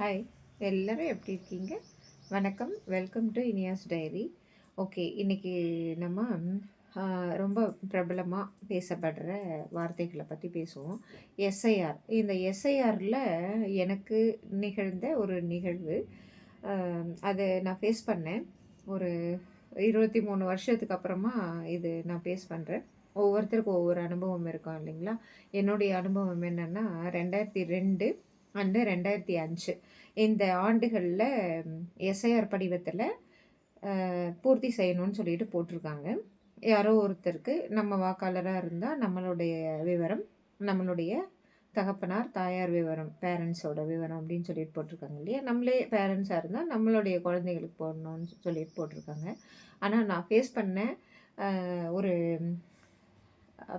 Hi, எல்லோரும் எப்படி இருக்கீங்க? வணக்கம், welcome to Iniya's diary. Okay, இன்றைக்கி நம்ம ரொம்ப பிரபலமாக பேசப்படுற வார்த்தைகளை பற்றி பேசுவோம். எஸ்ஐஆர். இந்த எஸ்ஐஆரில் எனக்கு நிகழ்ந்த ஒரு நிகழ்வு. அதை நான் ஃபேஸ் பண்ணேன். ஒரு 23 வருஷத்துக்கு அப்புறமா இது நான் ஃபேஸ் பண்ணுறேன். ஒவ்வொருத்தருக்கும் ஒவ்வொரு அனுபவம் இருக்கும் இல்லைங்களா? என்னுடைய அனுபவம் என்னென்னா 2002 அண்டு 2005 இந்த ஆண்டுகளில் எஸ்ஐஆர் படிவத்தில் பூர்த்தி செய்யணும்னு சொல்லிட்டு போட்டிருக்காங்க. யாரோ ஒருத்தருக்கு நம்ம வாக்காளராக இருந்தால் நம்மளுடைய விவரம், நம்மளுடைய தகப்பனார் தாயார் விவரம், பேரண்ட்ஸோட விவரம் அப்படின்னு சொல்லிட்டு போட்டிருக்காங்க இல்லையா? நம்மளே பேரண்ட்ஸாக இருந்தால் நம்மளுடைய குழந்தைகளுக்கு போடணும்னு சொல்லிட்டு போட்டிருக்காங்க. ஆனால் நான் ஃபேஸ் பண்ண ஒரு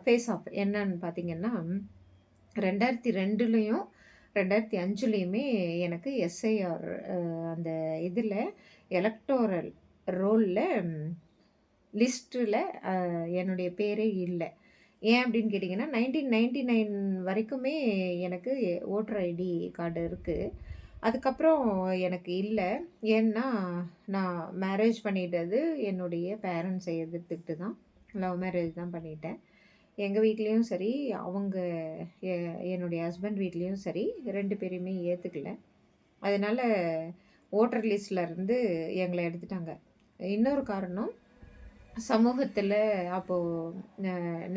ஃபேஸ் ஆஃப் என்னன்னு பார்த்தீங்கன்னா 2002லேயும் 2005லேயுமே எனக்கு எஸ்ஐஆர் அந்த இதில் எலக்டோரல் ரோலில் லிஸ்ட்டில் என்னுடைய பேரே இல்லை. ஏன் அப்படின்னு கேட்டிங்கன்னா 1999 வரைக்குமே எனக்கு ஓட்டர் ஐடி கார்டு இருக்குது. அதுக்கப்புறம் எனக்கு இல்லை. ஏன்னா நான் மேரேஜ் பண்ணிட்டது என்னுடைய பேரண்ட்ஸை எதிர்த்துக்கிட்டு தான். லவ் மேரேஜ் தான் பண்ணிட்டேன். எங்கள் வீட்லேயும் சரி, அவங்க என்னுடைய ஹஸ்பண்ட் வீட்லேயும் சரி 2 பேரையுமே ஏற்றுக்கல. அதனால் ஓட்டர் லிஸ்ட்லேருந்து எங்களை எடுத்துட்டாங்க. இன்னொரு காரணம், சமூகத்தில் அப்போது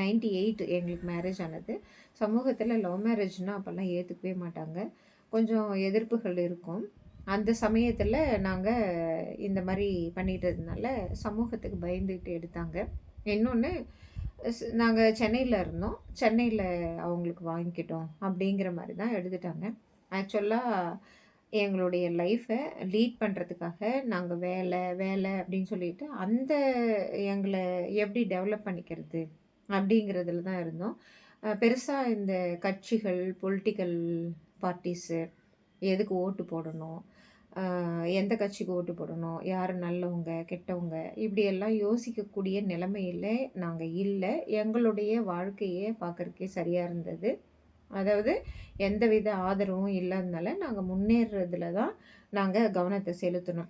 98 எங்களுக்கு மேரேஜ் ஆனது. சமூகத்தில் லவ் மேரேஜ்னால் அப்போல்லாம் ஏற்றுக்கவே மாட்டாங்க. கொஞ்சம் எதிர்ப்புகள் இருக்கும். அந்த சமயத்தில் நாங்கள் இந்த மாதிரி பண்ணிட்டதுனால சமூகத்துக்கு பயந்துக்கிட்டு எடுத்தாங்க. இன்னொன்று, நாங்கள் சென்னையில் இருந்தோம். சென்னையில் அவங்களுக்கு வாங்கிக்கிட்டோம் அப்படிங்கிற மாதிரி தான் எடுத்துட்டாங்க. ஆக்சுவலாக எங்களுடைய லைஃப்பை லீட் பண்ணுறதுக்காக நாங்கள் வேலை அப்படின்னு சொல்லிட்டு அந்த எங்களை எப்படி டெவலப் பண்ணிக்கிறது அப்படிங்கிறதுல தான் இருந்தோம். பெருசாக இந்த கட்சிகள், பொலிட்டிக்கல் பார்ட்டிஸு, எதுக்கு ஓட்டு போடணும், எந்த கட்சிக்கு ஓட்டு போடணும், யார் நல்லவங்க கெட்டவங்க இப்படியெல்லாம் யோசிக்கக்கூடிய நிலைமையில் நாங்கள் இல்லை. எங்களுடைய வாழ்க்கையே பார்க்குறக்கே சரியாக இருந்தது. அதாவது எந்தவித ஆதரவும் இல்லாதனால நாங்கள் முன்னேறதுல தான் நாங்கள் கவனத்தை செலுத்தணும்.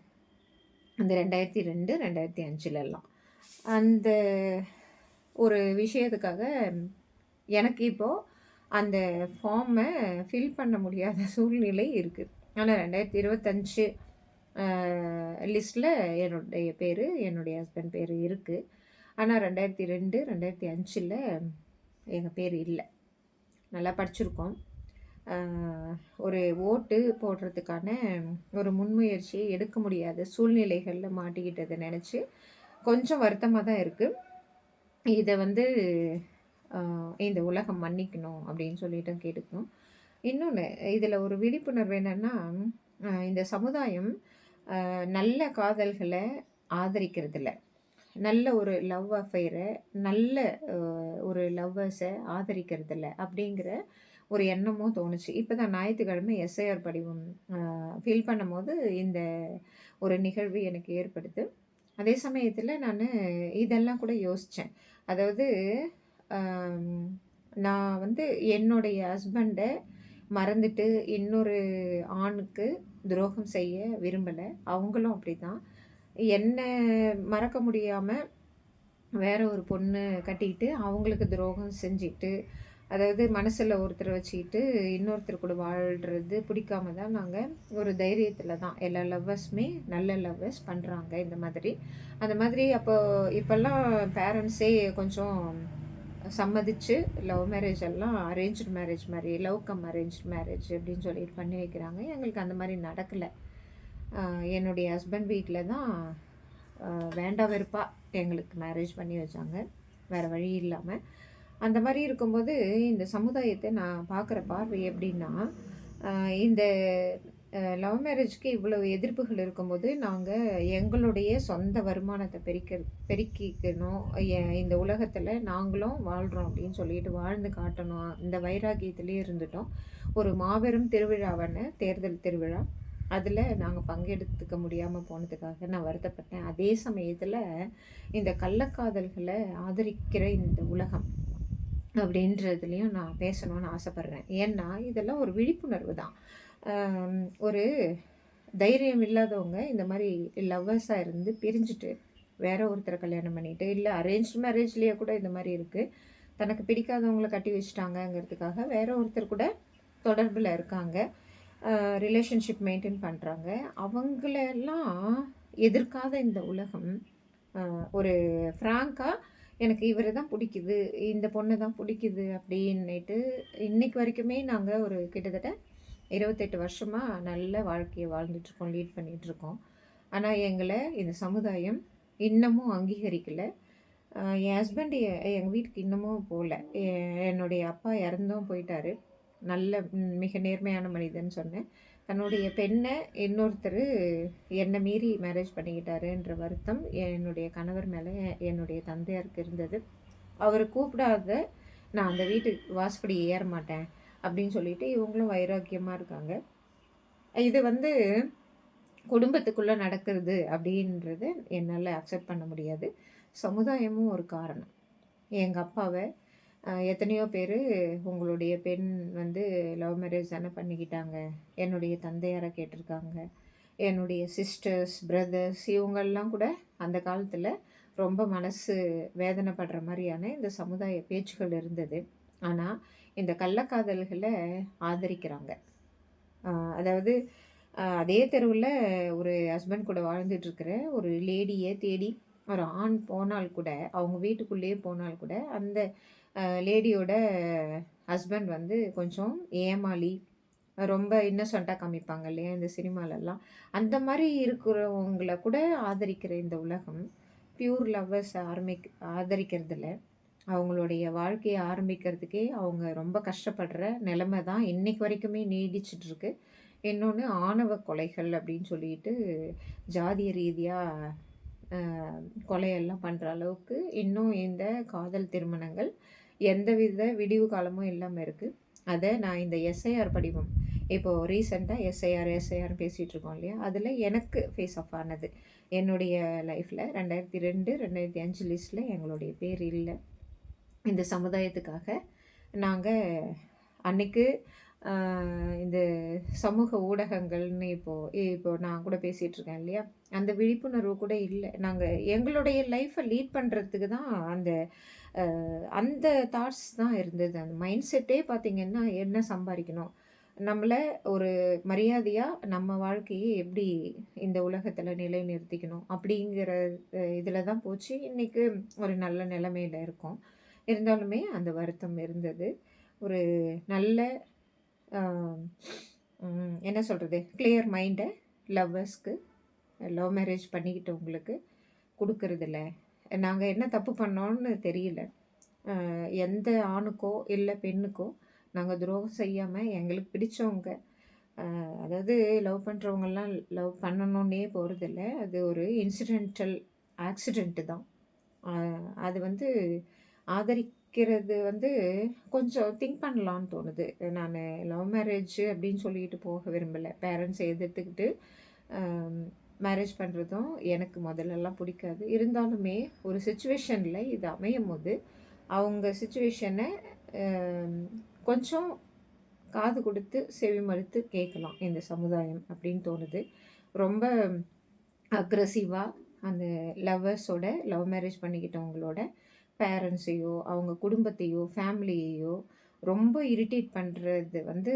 அந்த 2002 2005லலாம் அந்த ஒரு விஷயத்துக்காக எனக்கு இப்போது அந்த ஃபார்மை ஃபில் பண்ண முடியாத சூழ்நிலை இருக்குது. ஆனால் 2025 லிஸ்ட்டில் என்னுடைய பேர், என்னுடைய ஹஸ்பண்ட் பேர் இருக்குது. ஆனால் 2002 2005 எங்கள் பேர் இல்லை. நல்லா படிச்சிருக்கோம். ஒரு ஓட்டு போடுறதுக்கான ஒரு முன்முயற்சியை எடுக்க முடியாத சூழ்நிலைகளில் மாட்டிக்கிட்டதை நினச்சி கொஞ்சம் வருத்தமாக தான் இருக்குது. இதை இந்த உலகம் மன்னிக்கணும் அப்படின்னு சொல்லிட்டு கேட்டுக்கணும். இன்னொன்று, இதில் ஒரு விழிப்புணர்வு என்னென்னா, இந்த சமுதாயம் நல்ல காதல்களை ஆதரிக்கிறதில்ல. நல்ல ஒரு லவ் அஃபைரை, நல்ல ஒரு லவ்வர்ஸை ஆதரிக்கிறதில்ல அப்படிங்கிற ஒரு எண்ணமும் தோணுச்சு. இப்போ தான் ஞாயிற்றுக்கிழமை எஸ்ஐஆர் படிவம் ஃபில் பண்ணும்போது இந்த ஒரு நிகழ்வு எனக்கு ஏற்படுது. அதே சமயத்தில் நான் இதெல்லாம் கூட யோசித்தேன். அதாவது நான் என்னுடைய ஹஸ்பண்டை மறந்துட்டு இன்னொரு ஆணுக்கு துரோகம் செய்ய விரும்பலை. அவங்களும் அப்படி தான். என்னை மறக்க முடியாமல் வேற ஒரு பொண்ணு கட்டிக்கிட்டு அவங்களுக்கு துரோகம் செஞ்சுட்டு, அதாவது மனசில் ஒருத்தரை வச்சுக்கிட்டு இன்னொருத்தர் கூட வாழ்கிறது பிடிக்காம தான் நாங்கள் ஒரு தைரியத்தில் தான் எல்லா லவ்வர்ஸுமே நல்ல லவ்வர்ஸ் பண்ணுறாங்க இந்த மாதிரி. அந்த மாதிரி இப்போல்லாம் பேரண்ட்ஸே கொஞ்சம் சம்மதிச்சு லவ் மேரேஜ் எல்லாம் அரேஞ்ச்டு மேரேஜ் மாதிரி, லவ் கம் அரேஞ்ச்டு மேரேஜ் அப்படின்னு சொல்லிட்டு பண்ணி வைக்கிறாங்க. எங்களுக்கு அந்த மாதிரி நடக்கலை. என்னுடைய ஹஸ்பண்ட் வீட்டில் தான் வேண்டா வெறுப்பாக எங்களுக்கு மேரேஜ் பண்ணி வச்சாங்க, வேறு வழி இல்லாமல். அந்த மாதிரி இருக்கும்போது இந்த சமுதாயத்தை நான் பார்க்குற பார்வை எப்படின்னா, இந்த லவ் மேரேஜ்க்கு இவ்வளவு எதிர்ப்புகள் இருக்கும்போது நாங்கள் எங்களுடைய சொந்த வருமானத்தை பெருக்கிக்கணும், இந்த உலகத்தில் நாங்களும் வாழ்கிறோம் அப்படின்னு சொல்லிட்டு வாழ்ந்து காட்டணும், இந்த வைராகியத்திலே இருந்துட்டோம். ஒரு மாபெரும் திருவிழாவான தேர்தல் திருவிழா, அதில் நாங்கள் பங்கெடுத்துக்க முடியாமல் போனதுக்காக நான் வருத்தப்பட்டேன். அதே சமயத்தில் இந்த கள்ளக்காதல்களை ஆதரிக்கிற இந்த உலகம் அப்படின்றதுலேயும் நான் பேசணும்னு ஆசைப்பட்றேன். ஏன்னா இதெல்லாம் ஒரு விழிப்புணர்வு தான். ஒரு தைரியம் இல்லாதவங்க இந்த மாரி லவ்வர்ஸா இருந்து பிரிஞ்சுட்டு, வேற ஒருத்தர கல்யாணம் பண்ணிட்டு, இல்ல அரேஞ்ச்டு மேரேஜ்லயே கூட இந்த மாரி இருக்கு. தனக்கு பிடிக்காதவங்கள கட்டி வச்சுட்டாங்கங்கிறதுக்காக வேற ஒருத்தர் கூட தொடர்புல இருக்காங்க. ரிலேஷன்ஷிப் மெயின்டெயின் பண்றாங்க. அவங்களெல்லாம் எதிர்க்காத இந்த உலகம், ஒரு ஃப்ராங்க்கா எனக்கு இவர தான் புடிக்குது, இந்த பொண்ண தான் புடிக்குது அப்டின்னுட்டு இன்னைக்கு வரைக்குமே நாங்க ஒரு கிட்டத்தட்ட 28 வருஷமா நல்ல வாழ்க்கைய வாழ்ந்துட்டுருக்கோம். லீட் பண்ணிட்டுருக்கோம். ஆனா எங்கள இந்த சமுதாயம் இன்னமும் அங்கீகரிக்கல. என் ஹஸ்பண்ட் எங்க வீட்டுக்கு இன்னமும் போல. எ என்னுடைய அப்பா இறந்தும் போயிட்டாரு. நல்ல மிக நேர்மையான மனிதன்னு சொன்னேன். தன்னுடைய பெண்ண இன்னொருத்தரு என்ன மீறி மேரேஜ் பண்ணிக்கிட்டாருன்ற வருத்தம் என்னுடைய கணவர் மேல என்னுடைய தந்தையாருக்கு இருந்தது. அவரு கூப்பிடாத நான் அந்த வீட்டு வாசப்படி ஏற மாட்டேன் அப்படின்னு சொல்லிட்டு இவங்களும் வைராக்கியமா இருக்காங்க. இது வந்து குடும்பத்துக்குள்ள நடக்கிறது அப்படின்றது என்னால அக்செப்ட் பண்ண முடியாது. சமுதாயமும் ஒரு காரணம். எங்க அப்பாவ எத்தனையோ பேரு உங்களுடைய பெண் வந்து லவ் மேரேஜ் தானே பண்ணிக்கிட்டாங்க. என்னுடைய தந்தையார கேட்டிருக்காங்க. என்னுடைய சிஸ்டர்ஸ், பிரதர்ஸ் இவங்கெல்லாம் கூட அந்த காலத்துல ரொம்ப மனசு வேதனைப்படுற மாரியான இந்த சமுதாய பேச்சுக்கள் இருந்தது. ஆனா, இந்த கள்ளக்காதல்கள ஆதரிக்கிறாங்க. அ அதாவது அதே தெருவுல ஒரு ஹஸ்பண்ட் கூட வாழ்ந்துட்டு இருக்கிற ஒரு லேடிய தேடி ஒரு ஆண் போனால் கூட, அவங்க வீட்டுக்குள்ளேயே போனால் கூட, அந்த லேடியோட ஹஸ்பண்ட் வந்து கொஞ்சம் ஏமாளி, ரொம்ப இன்னசென்ட்டா காமிப்பாங்க இல்லையா? இந்த சினிமாலலாம். அந்த மாரி இருக்கிறவங்கள கூட ஆதரிக்கிற இந்த உலகம், பியூர் லவ்வர்ஸ ஆதரிக்கிறதில்ல. அவங்களுடைய வாழ்க்கைய ஆரம்பிக்கிறதுக்கே அவங்க ரொம்ப கஷ்டப்படுற நிலைமை தான் இன்னைக்கு வரைக்குமே நீடிச்சுட்டு இருக்கு. இன்னொன்னு ஆணவ கொலைகள் அப்படின்னு சொல்லிட்டு ஜாதிய ரீதியா அ கொலையெல்லாம் பண்ற அளவுக்கு இன்னும் இந்த காதல் திருமணங்கள் எந்தவித விடிவு காலமும் இல்லாம இருக்கு. அத நான் இந்த எஸ்ஐஆர் படிவம் இப்போ ரீசென்ட்டா எஸ்ஐஆர் பேசிட்டு இருக்கோம் இல்லையா? அதில எனக்கு ஃபேஸ் ஆஃப் ஆனது. என்னுடைய லைஃப்ல 2002, 2005 லிஸ்ட்ல எங்களுடைய பேர் இல்ல. இந்த சமுதாயத்துக்காக நாங்க அன்னைக்கு அ இந்த சமூக ஊடகங்கள்னு இப்போ நான் கூட பேசிட்டு இருக்கேன் இல்லையா? அந்த விழிப்புணர்வு கூட இல்ல. நாங்க எங்களுடைய லைஃப்ப லீட் பண்றதுக்கு தான் அந்த தாட்ஸ் தான் இருந்தது. அந்த மைண்ட் செட்டே பார்த்தீங்கன்னா, என்ன சம்பாரிக்கணும்? நம்மள ஒரு மரியாதையா நம்ம வாழ்க்கைய எப்படி இந்த உலகத்துல நிலைநிறுத்திக்கணும்? அப்படிங்கிற இதுல தான் போச்சு. இன்னைக்கு ஒரு நல்ல நிலைமையில இருக்கோம். இருந்தாலுமே அந்த வருத்தம் இருந்தது. ஒரு நல்ல அ என்ன சொல்றது? கிளியர் மைண்ட லவ்வர்ஸ்க்கு லவ் மேரேஜ் பண்ணிக்கிட்டவங்களுக்கு குடுக்கறதில்ல. நாங்க என்ன தப்பு பண்ணோம்னு தெரியல. எந்த ஆணுக்கோ, இல்ல பெண்ணுக்கோ நாங்க துரோகம் செய்யாம எங்களுக்கு பிடிச்சவங்க அதாவது லவ் பண்றவங்கலாம் லவ் பண்ணணும்னே போறதில்ல. அது ஒரு இன்சிடென்டல் ஆக்சிடென்ட் தான். அ அது வந்து ஆதரிக்கிறது வந்து கொஞ்சம் திங்க் பண்ணலான்னு தோணுது. நானு லவ் மேரேஜ் அப்படின்னு சொல்லிட்டு போக விரும்பல. பேரண்ட்ஸ எதிர்த்துக்கிட்டு அ மேரேஜ் பண்றதும் எனக்கு முதல்லலாம் பிடிக்காது. இருந்தாலுமே ஒரு சிச்சுவேஷன்ல இது அமையும்போது, அவங்க சிச்சுவேஷன அ கொஞ்சம் காது குடுத்து, செவி மடுத்து கேட்கலாம் இந்த சமுதாயம் அப்படின்னு தோணுது. ரொம்ப அக்ரஸிவா அந்த லவ்வர்ஸோட லவ் மேரேஜ் பண்ணிக்கிட்டவங்களோட பேரண்ட்ஸையோ, அவங்க குடும்பத்தையோ, ஃபேமிலியையோ ரொம்ப இரிட்டேட் பண்றது வந்து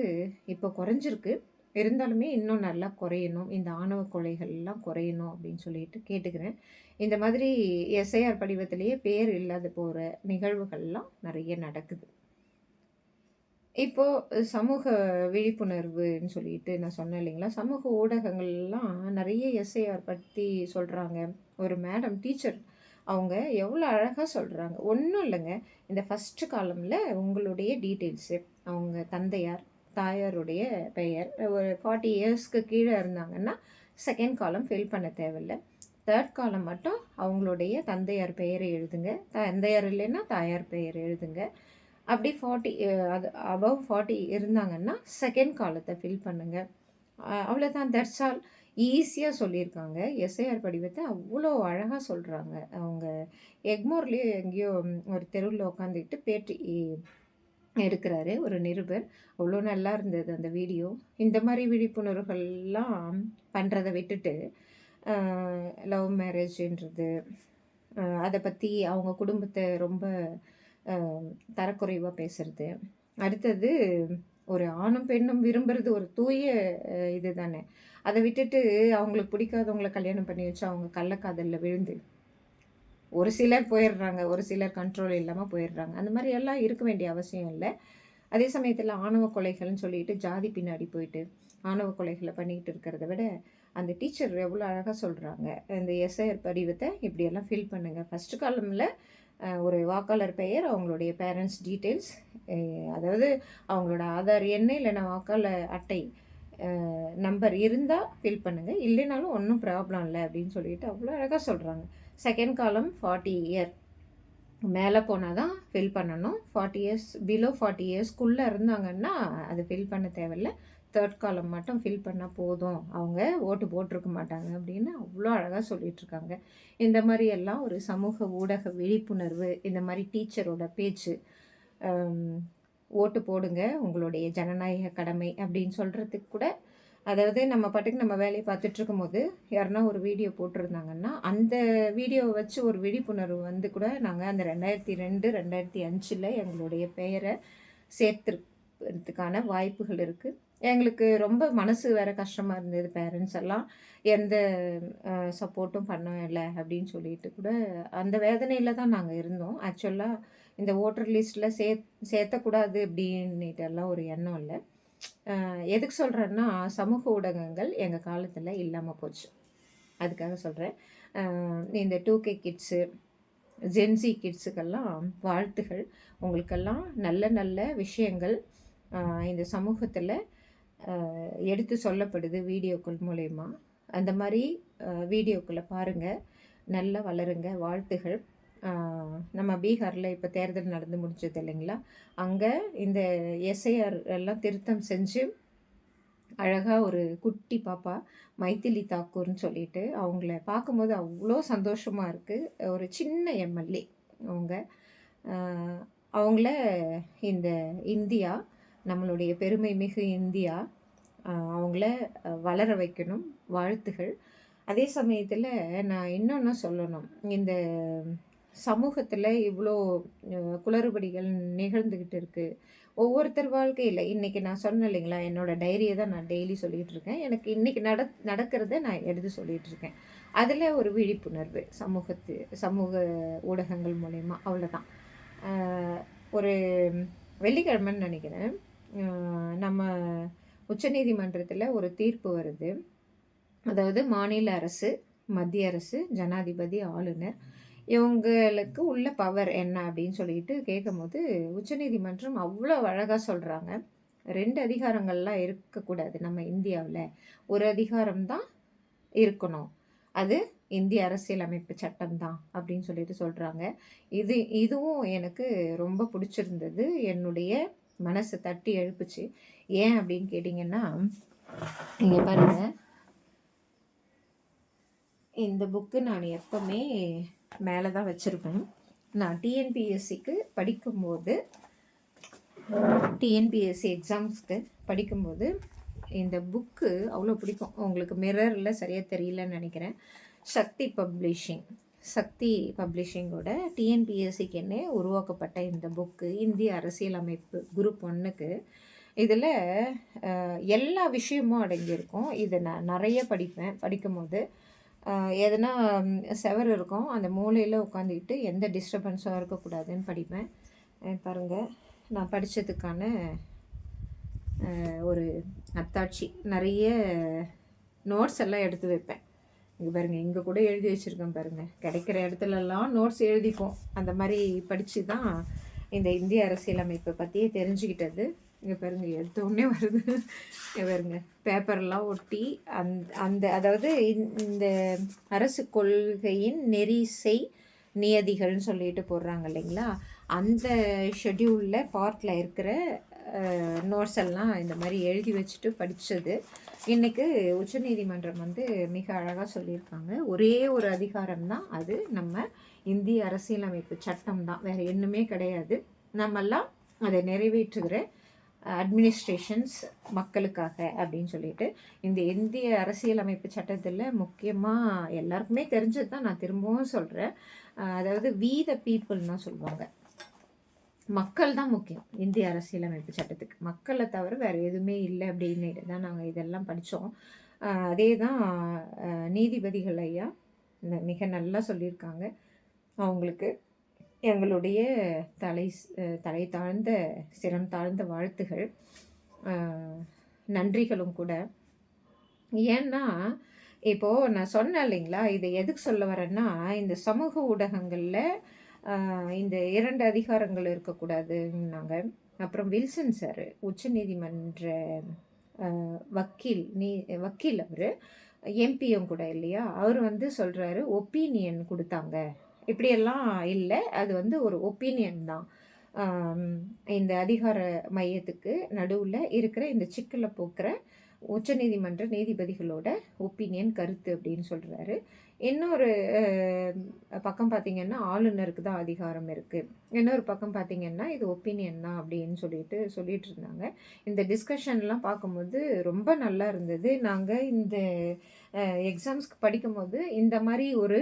இப்போ குறைஞ்சிருக்கு. இருந்தாலுமே இன்னும் நல்லா குறையணும். இந்த ஆணவ கொலைகள்லாம் குறையணும் அப்படின்னு சொல்லிட்டு கேட்டுக்கிறேன். இந்த மாதிரி எஸ்ஐஆர் படிவத்திலேயே பேர் இல்லாத போற நிகழ்வுகள்லாம் நெறைய நடக்குது. இப்போ சமூக விழிப்புணர்வுன்னு சொல்லிட்டு நான் சொன்னேன் இல்லைங்களா? சமூக ஊடகங்கள்லாம் நெறைய எஸ்ஐஆர் பத்தி சொல்றாங்க. ஒரு மேடம் டீச்சர் அவங்க எவ்வளோ அழகா சொல்றாங்க. ஒண்ணும் இல்லங்க. இந்த ஃபர்ஸ்ட் காலம்ல உங்களுடைய டீட்டெயில்ஸு, அவங்க தந்தையார், தாயாருடைய பெயர், ஒரு 40 இயர்ஸ்க்கு கீழ இருந்தாங்கன்னா, செகண்ட் காலம் ஃபில் பண்ண தேவையில்ல. தேர்ட் காலம் மட்டும் அவங்களுடைய தந்தையார் பெயரை எழுதுங்க. தந்தையார் இல்லைன்னா தாயார் பெயர் எழுதுங்க. அப்படி 40 அது அபவ் 40 இருந்தாங்கன்னா, செகண்ட் காலத்த ஃபில் பண்ணுங்க. அவ்வளோதான் தட்ஸ் ஆல். ஈஸியா சொல்லியிருக்காங்க. எஸ்ஐஆர் படிவத்த அவ்வளோ அழகா சொல்றாங்க. அவங்க எக்மோர்லயோ எங்கேயோ ஒரு தெருவுல உட்காந்துக்கிட்டு பேட்டி எடுக்கிறாரு ஒரு நிருபர். அவ்வளோ நல்லா இருந்தது அந்த வீடியோ. இந்த மாதிரி விழிப்புணர்வுகள்லாம் பண்ணுறதை விட்டுட்டு லவ் மேரேஜ்ன்றது அதை பற்றி அவங்க குடும்பத்தை ரொம்ப தரக்குறைவாக பேசுறது. அடுத்தது ஒரு ஆணும் பெண்ணும் விரும்புறது ஒரு தூய இது தானே. அதை விட்டுட்டு அவங்களுக்கு பிடிக்காதவங்கள கல்யாணம் பண்ணி வச்சு அவங்க கள்ளக்காதலில் விழுந்து ஒரு சிலர் போயிடுறாங்க, ஒரு சிலர் கண்ட்ரோல் இல்லாமல் போயிடுறாங்க. அந்த மாதிரி எல்லாம் இருக்க வேண்டிய அவசியம் இல்லை. அதே சமயத்தில் ஆணவ கொலைகள்னு சொல்லிட்டு ஜாதி பின்னாடி போயிட்டு ஆணவ கொலைகளை பண்ணிக்கிட்டு இருக்கிறத விட அந்த டீச்சர் எவ்வளோ அழகாக சொல்கிறாங்க. இந்த எஸ்ஐஆர் படிவத்தை இப்படியெல்லாம் ஃபில் பண்ணுங்கள். ஃபஸ்ட்டு காலமில் ஒரு வாக்காளர் பெயர், அவங்களுடைய பேரண்ட்ஸ் டீட்டெயில்ஸ், அதாவது அவங்களோட ஆதார் எண் இல்லைன்னா வாக்காளர் அட்டை நம்பர் இருந்தால் ஃபில் பண்ணுங்கள், இல்லைனாலும் ஒன்றும் ப்ராப்ளம் இல்லை அப்படின்னு சொல்லிட்டு அவ்வளோ அழகாக சொல்கிறாங்க. செகண்ட் காலம் 40 இயர் மேலே போனால் தான் ஃபில் பண்ணணும். 40 இயர்ஸ் பிலோ 40 இயர்ஸ்க்குள்ளே இருந்தாங்கன்னா அது ஃபில் பண்ண தேவையில்லை. தேர்ட் காலம் மட்டும் ஃபில் பண்ணால் போதும், அவங்க ஓட்டு போட்டிருக்க மாட்டாங்க அப்படின்னு அவ்வளோ அழகாக சொல்லிகிட்ருக்காங்க. இந்த மாதிரி எல்லாம் ஒரு சமூக ஊடக விழிப்புணர்வு, இந்த மாதிரி டீச்சரோட பேச்சு, ஓட்டு போடுங்க உங்களுடைய ஜனநாயக கடமை அப்படின்னு சொல்கிறதுக்கு கூட, அதாவது நம்ம பாட்டுக்கு நம்ம வேலையை பார்த்துட்ருக்கும் போது யாருன்னா ஒரு வீடியோ போட்டிருந்தாங்கன்னா அந்த வீடியோவை வச்சு ஒரு விழிப்புணர்வு வந்து கூட நாங்கள் அந்த 2002 2005 எங்களுடைய பெயரை சேர்த்துறதுக்கான வாய்ப்புகள் இருக்குது. எங்களுக்கு ரொம்ப மனசு வேறு கஷ்டமாக இருந்தது. பேரண்ட்ஸ் எல்லாம் எந்த சப்போர்ட்டும் பண்ணலை அப்படின்னு சொல்லிட்டு கூட அந்த வேதனையில் தான் நாங்கள் இருந்தோம். ஆக்சுவலாக இந்த ஓட்டர் லிஸ்ட்டில் சேர்த்தக்கூடாது அப்படின்னுட்டு எல்லாம் ஒரு எண்ணம் இல்லை. எதுக்கு சொல்கிறேன்னா, சமூக ஊடகங்கள் எங்கள் காலத்தில் இல்லாமல் போச்சு, அதுக்காக சொல்கிறேன். இந்த 2K கிட்ஸு, ஜென்சி கிட்ஸுக்கெல்லாம் வாழ்த்துகள். உங்களுக்கெல்லாம் நல்ல நல்ல விஷயங்கள் இந்த சமூகத்தில் எடுத்து சொல்லப்படுது வீடியோக்கள் மூலயமா. அந்த மாதிரி வீடியோக்களை பாருங்கள், நல்லா வளருங்க. வாழ்த்துகள். நம்ம பீகாரில் இப்போ தேர்தல் நடந்து முடிஞ்சது இல்லைங்களா, அங்கே இந்த எஸ்ஐஆர் எல்லாம் திருத்தம் செஞ்சு அழகாக ஒரு குட்டி பாப்பா மைதிலி தாக்கூர்னு சொல்லிட்டு அவங்கள பார்க்கும்போது அவ்வளோ சந்தோஷமாக இருக்குது. ஒரு சின்ன எம்எல்ஏ அவங்க. அவங்கள இந்த இந்தியா, நம்மளுடைய பெருமை மிகு இந்தியா, அவங்கள வளர வைக்கணும். வாழ்த்துகள். அதே சமயத்தில் நான் இன்னொன்று சொல்லணும். இந்த சமூகத்தில் இவ்வளோ குளறுபடிகள் நிகழ்ந்துக்கிட்டு இருக்குது. ஒவ்வொருத்தர் வாழ்க்கையில் இன்றைக்கி நான் சொன்னேன் இல்லைங்களா, என்னோடய டைரியை தான் நான் டெய்லி சொல்லிகிட்டு இருக்கேன். எனக்கு இன்றைக்கி நடக்கிறத நான் எடுத்து சொல்லிகிட்டு இருக்கேன். அதில் ஒரு விழிப்புணர்வு சமூக ஊடகங்கள் மூலயமா, அவ்வளோதான். ஒரு வெள்ளிக்கிழமைன்னு நினைக்கிறேன், நம்ம உச்சநீதிமன்றத்தில் ஒரு தீர்ப்பு வருது. அதாவது மாநில அரசு, மத்திய அரசு, ஜனாதிபதி, ஆளுநர் இவங்களுக்கு உள்ள பவர் என்ன அப்படின்னு சொல்லிட்டு கேட்கும்போது உச்சநீதிமன்றம் அவ்வளோ அழகாக சொல்கிறாங்க. 2 அதிகாரங்கள்லாம் இருக்கக்கூடாது நம்ம இந்தியாவில், ஒரு அதிகாரம்தான் இருக்கணும், அது இந்திய அரசியலமைப்பு சட்டம் தான் அப்படின்னு சொல்லிட்டு சொல்கிறாங்க. இதுவும் எனக்கு ரொம்ப பிடிச்சிருந்தது, என்னுடைய மனசை தட்டி எழுப்புச்சு. ஏன் அப்படின்னு கேட்டிங்கன்னா, இங்கே பாருங்கள், இந்த புக்கு நான் எப்போவுமே மேலே தான் வச்சுருப்பேன். நான் டிஎன்பிஎஸ்சிக்கு படிக்கும்போது, டிஎன்பிஎஸ்சி எக்ஸாம்ஸ்க்கு படிக்கும்போது இந்த புக்கு அவ்வளோ பிடிக்கும். உங்களுக்கு மிரரில் சரியாக தெரியலன்னு நினைக்கிறேன். சக்தி பப்ளிஷிங்கோட டிஎன்பிஎஸ்சிக்குன்னே உருவாக்கப்பட்ட இந்த புக்கு, இந்திய அரசியலமைப்பு குரூப் 1க்கு. இதில் எல்லா விஷயமும் அடங்கியிருக்கும். இதை நான் நிறைய படிக்கும்போது எதுனா செவர் இருக்கும், அந்த மூலையில் உட்காந்துக்கிட்டு எந்த டிஸ்டர்பன்ஸும் இருக்கக்கூடாதுன்னு படிப்பேன். பாருங்கள், நான் படித்ததுக்கான ஒரு அத்தாட்சி. நிறைய நோட்ஸ் எல்லாம் எடுத்து வைப்பேன். இங்கே பாருங்கள், இங்கே கூட எழுதி வச்சுருக்கேன் பாருங்கள். கிடைக்கிற இடத்துலலாம் நோட்ஸ் எழுதிப்போம். அந்த மாதிரி படித்து தான் இந்த இந்திய அரசியலமைப்பை பற்றியே தெரிஞ்சுக்கிட்டது. இங்கே பாருங்கள், எடுத்தோடனே வருது. இங்கே பாருங்கள், பேப்பர்லாம் ஒட்டி அந்த அதாவது இந்த அரசு கொள்கையின் நெறிசை நியதிகள்னு சொல்லிட்டு போடுறாங்க இல்லைங்களா, அந்த ஷெட்யூலில் பார்ட்டில் இருக்கிற நோட்ஸ் எல்லாம் இந்த மாதிரி எழுதி வச்சுட்டு படித்தது. இன்றைக்கு உச்சநீதிமன்றம் வந்து மிக அழகாக சொல்லியிருக்காங்க. ஒரே ஒரு அதிகாரம் தான், அது நம்ம இந்திய அரசியலமைப்பு சட்டம் தான், வேறு ஒன்றுமே கிடையாது. நம்மெல்லாம் அதை நிறைவேற்றுகிற அட்மினிஸ்ட்ரேஷன்ஸ் மக்களுக்காக அப்படின்னு சொல்லிட்டு இந்த இந்திய அரசியலமைப்பு சட்டத்தில் முக்கியமாக எல்லாருக்குமே தெரிஞ்சது தான், நான் திரும்பவும் சொல்கிறேன். அதாவது வி த பீப்புள்னா சொல்லுவாங்க. மக்கள் தான் முக்கியம் இந்திய அரசியலமைப்பு சட்டத்துக்கு. மக்களை தவிர வேறு எதுவுமே இல்லை அப்படின்னுட்டு தான் நாங்கள் இதெல்லாம் படித்தோம். அதே தான் நீதிபதிகள் ஐயா மிக நல்லா சொல்லியிருக்காங்க. அவங்களுக்கு எங்களுடைய தலை தாழ்ந்த சிரம் தாழ்ந்த வாழ்த்துகள், நன்றிகளும் கூட. ஏன்னா இப்போது நான் சொன்னேன் இல்லைங்களா, இதை எதுக்கு சொல்ல வரேன்னா, இந்த சமூக ஊடகங்களில் இந்த 2 அதிகாரங்கள் இருக்கக்கூடாதுன்னாங்க. அப்புறம் வில்சன் சார் உச்சநீதிமன்ற வக்கீல் அவர் எம்பியும் கூட இல்லையா, அவர் வந்து சொல்கிறாரு ஒப்பீனியன் கொடுத்தாங்க. இப்படியெல்லாம் இல்லை, அது வந்து ஒரு ஒப்பீனியன் தான். இந்த அதிகார மையத்துக்கு நடுவில் இருக்கிற இந்த சிக்கலை போக்குற உச்சநீதிமன்ற நீதிபதிகளோட ஒப்பீனியன் கருத்து அப்படின்னு சொல்கிறாரு. இன்னொரு பக்கம் பார்த்திங்கன்னா ஆளுநருக்கு தான் அதிகாரம் இருக்குது, இன்னொரு பக்கம் பார்த்திங்கன்னா இது ஒப்பீனியன் தான் அப்படின்னு சொல்லிட்டு இருந்தாங்க. இந்த டிஸ்கஷன்லாம் பார்க்கும்போது ரொம்ப நல்லா இருந்தது. நாங்கள் இந்த எக்ஸாம்ஸ்க்கு படிக்கும்போது இந்த மாதிரி ஒரு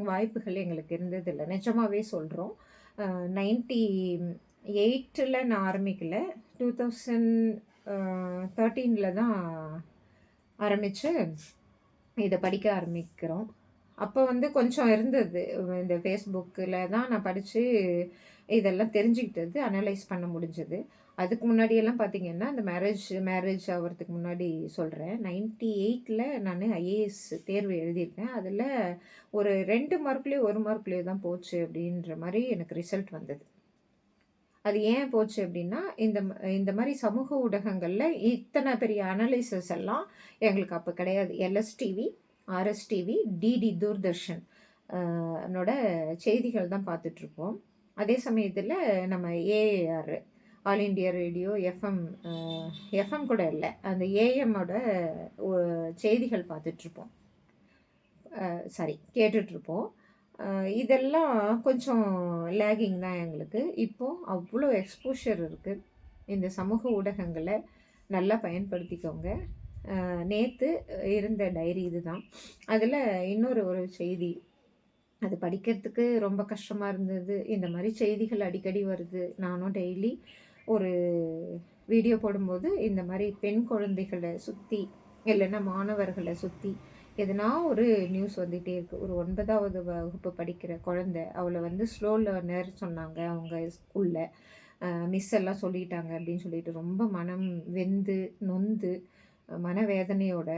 வாய்ப்புகள் எங்களுக்கு இருந்ததில்லை, நிஜமாகவே சொல்கிறோம். 98 நான் ஆரம்பிக்கல, 2013 தான் ஆரம்பித்து இதை படிக்க ஆரம்பிக்கிறோம். அப்போ வந்து கொஞ்சம் இருந்தது, இந்த ஃபேஸ்புக்கில் தான் நான் படித்து இதெல்லாம் தெரிஞ்சுக்கிட்டது, அனலைஸ் பண்ண முடிஞ்சது. அதுக்கு முன்னாடியெல்லாம் பார்த்திங்கன்னா இந்த மேரேஜ் ஆகிறதுக்கு முன்னாடி சொல்கிறேன், 98 நான் ஐஏஎஸ் தேர்வு எழுதியிருக்கேன். அதில் ஒரு 2 மார்க்லேயோ 1 மார்க்லேயோ தான் போச்சு அப்படின்ற மாதிரி எனக்கு ரிசல்ட் வந்தது. அது ஏன் போச்சு அப்படின்னா, இந்த மாதிரி சமூக ஊடகங்களில் இத்தனை பெரிய அனலைசஸ் எல்லாம் எங்களுக்கு அப்போ கிடையாது. எல்எஸ்டிவி, ஆர்எஸ்டிவி, டிடி தூர்தர்ஷன் னோட செய்திகள் தான் பார்த்துட்ருப்போம். அதே சமயத்தில் நம்ம AR all India radio, FM கூட இல்லை, அந்த ஏஎம்மோட செய்திகள் பார்த்துட்ருப்போம், கேட்டுட்ருப்போம். இதெல்லாம் கொஞ்சம் லேகிங் தான் எங்களுக்கு. இப்போது அவ்வளோ எக்ஸ்போஷர் இருக்குது. இந்த சமூக ஊடகங்களை நல்லா பயன்படுத்திக்கோங்க. நேற்று இருந்த டைரி இது தான். அதில் ஒரு செய்தி, அது படிக்கிறதுக்கு ரொம்ப கஷ்டமாக இருந்தது. இந்த மாதிரி செய்திகள் அடிக்கடி வருது. நானும் டெய்லி ஒரு வீடியோ போடும்போது இந்த மாதிரி பெண் குழந்தைகளை சுற்றி இல்லைன்னா மாணவர்களை சுற்றி எதனா ஒரு நியூஸ் வந்துகிட்டே இருக்குது. ஒரு 9வது வகுப்பு படிக்கிற குழந்தை, அவளை வந்து ஸ்லோ லேர்னர் சொன்னாங்க அவங்க ஸ்கூலில், மிஸ் எல்லாம் சொல்லிட்டாங்க அப்படின்னு சொல்லிட்டு ரொம்ப மனம் வெந்து நொந்து மனவேதனையோட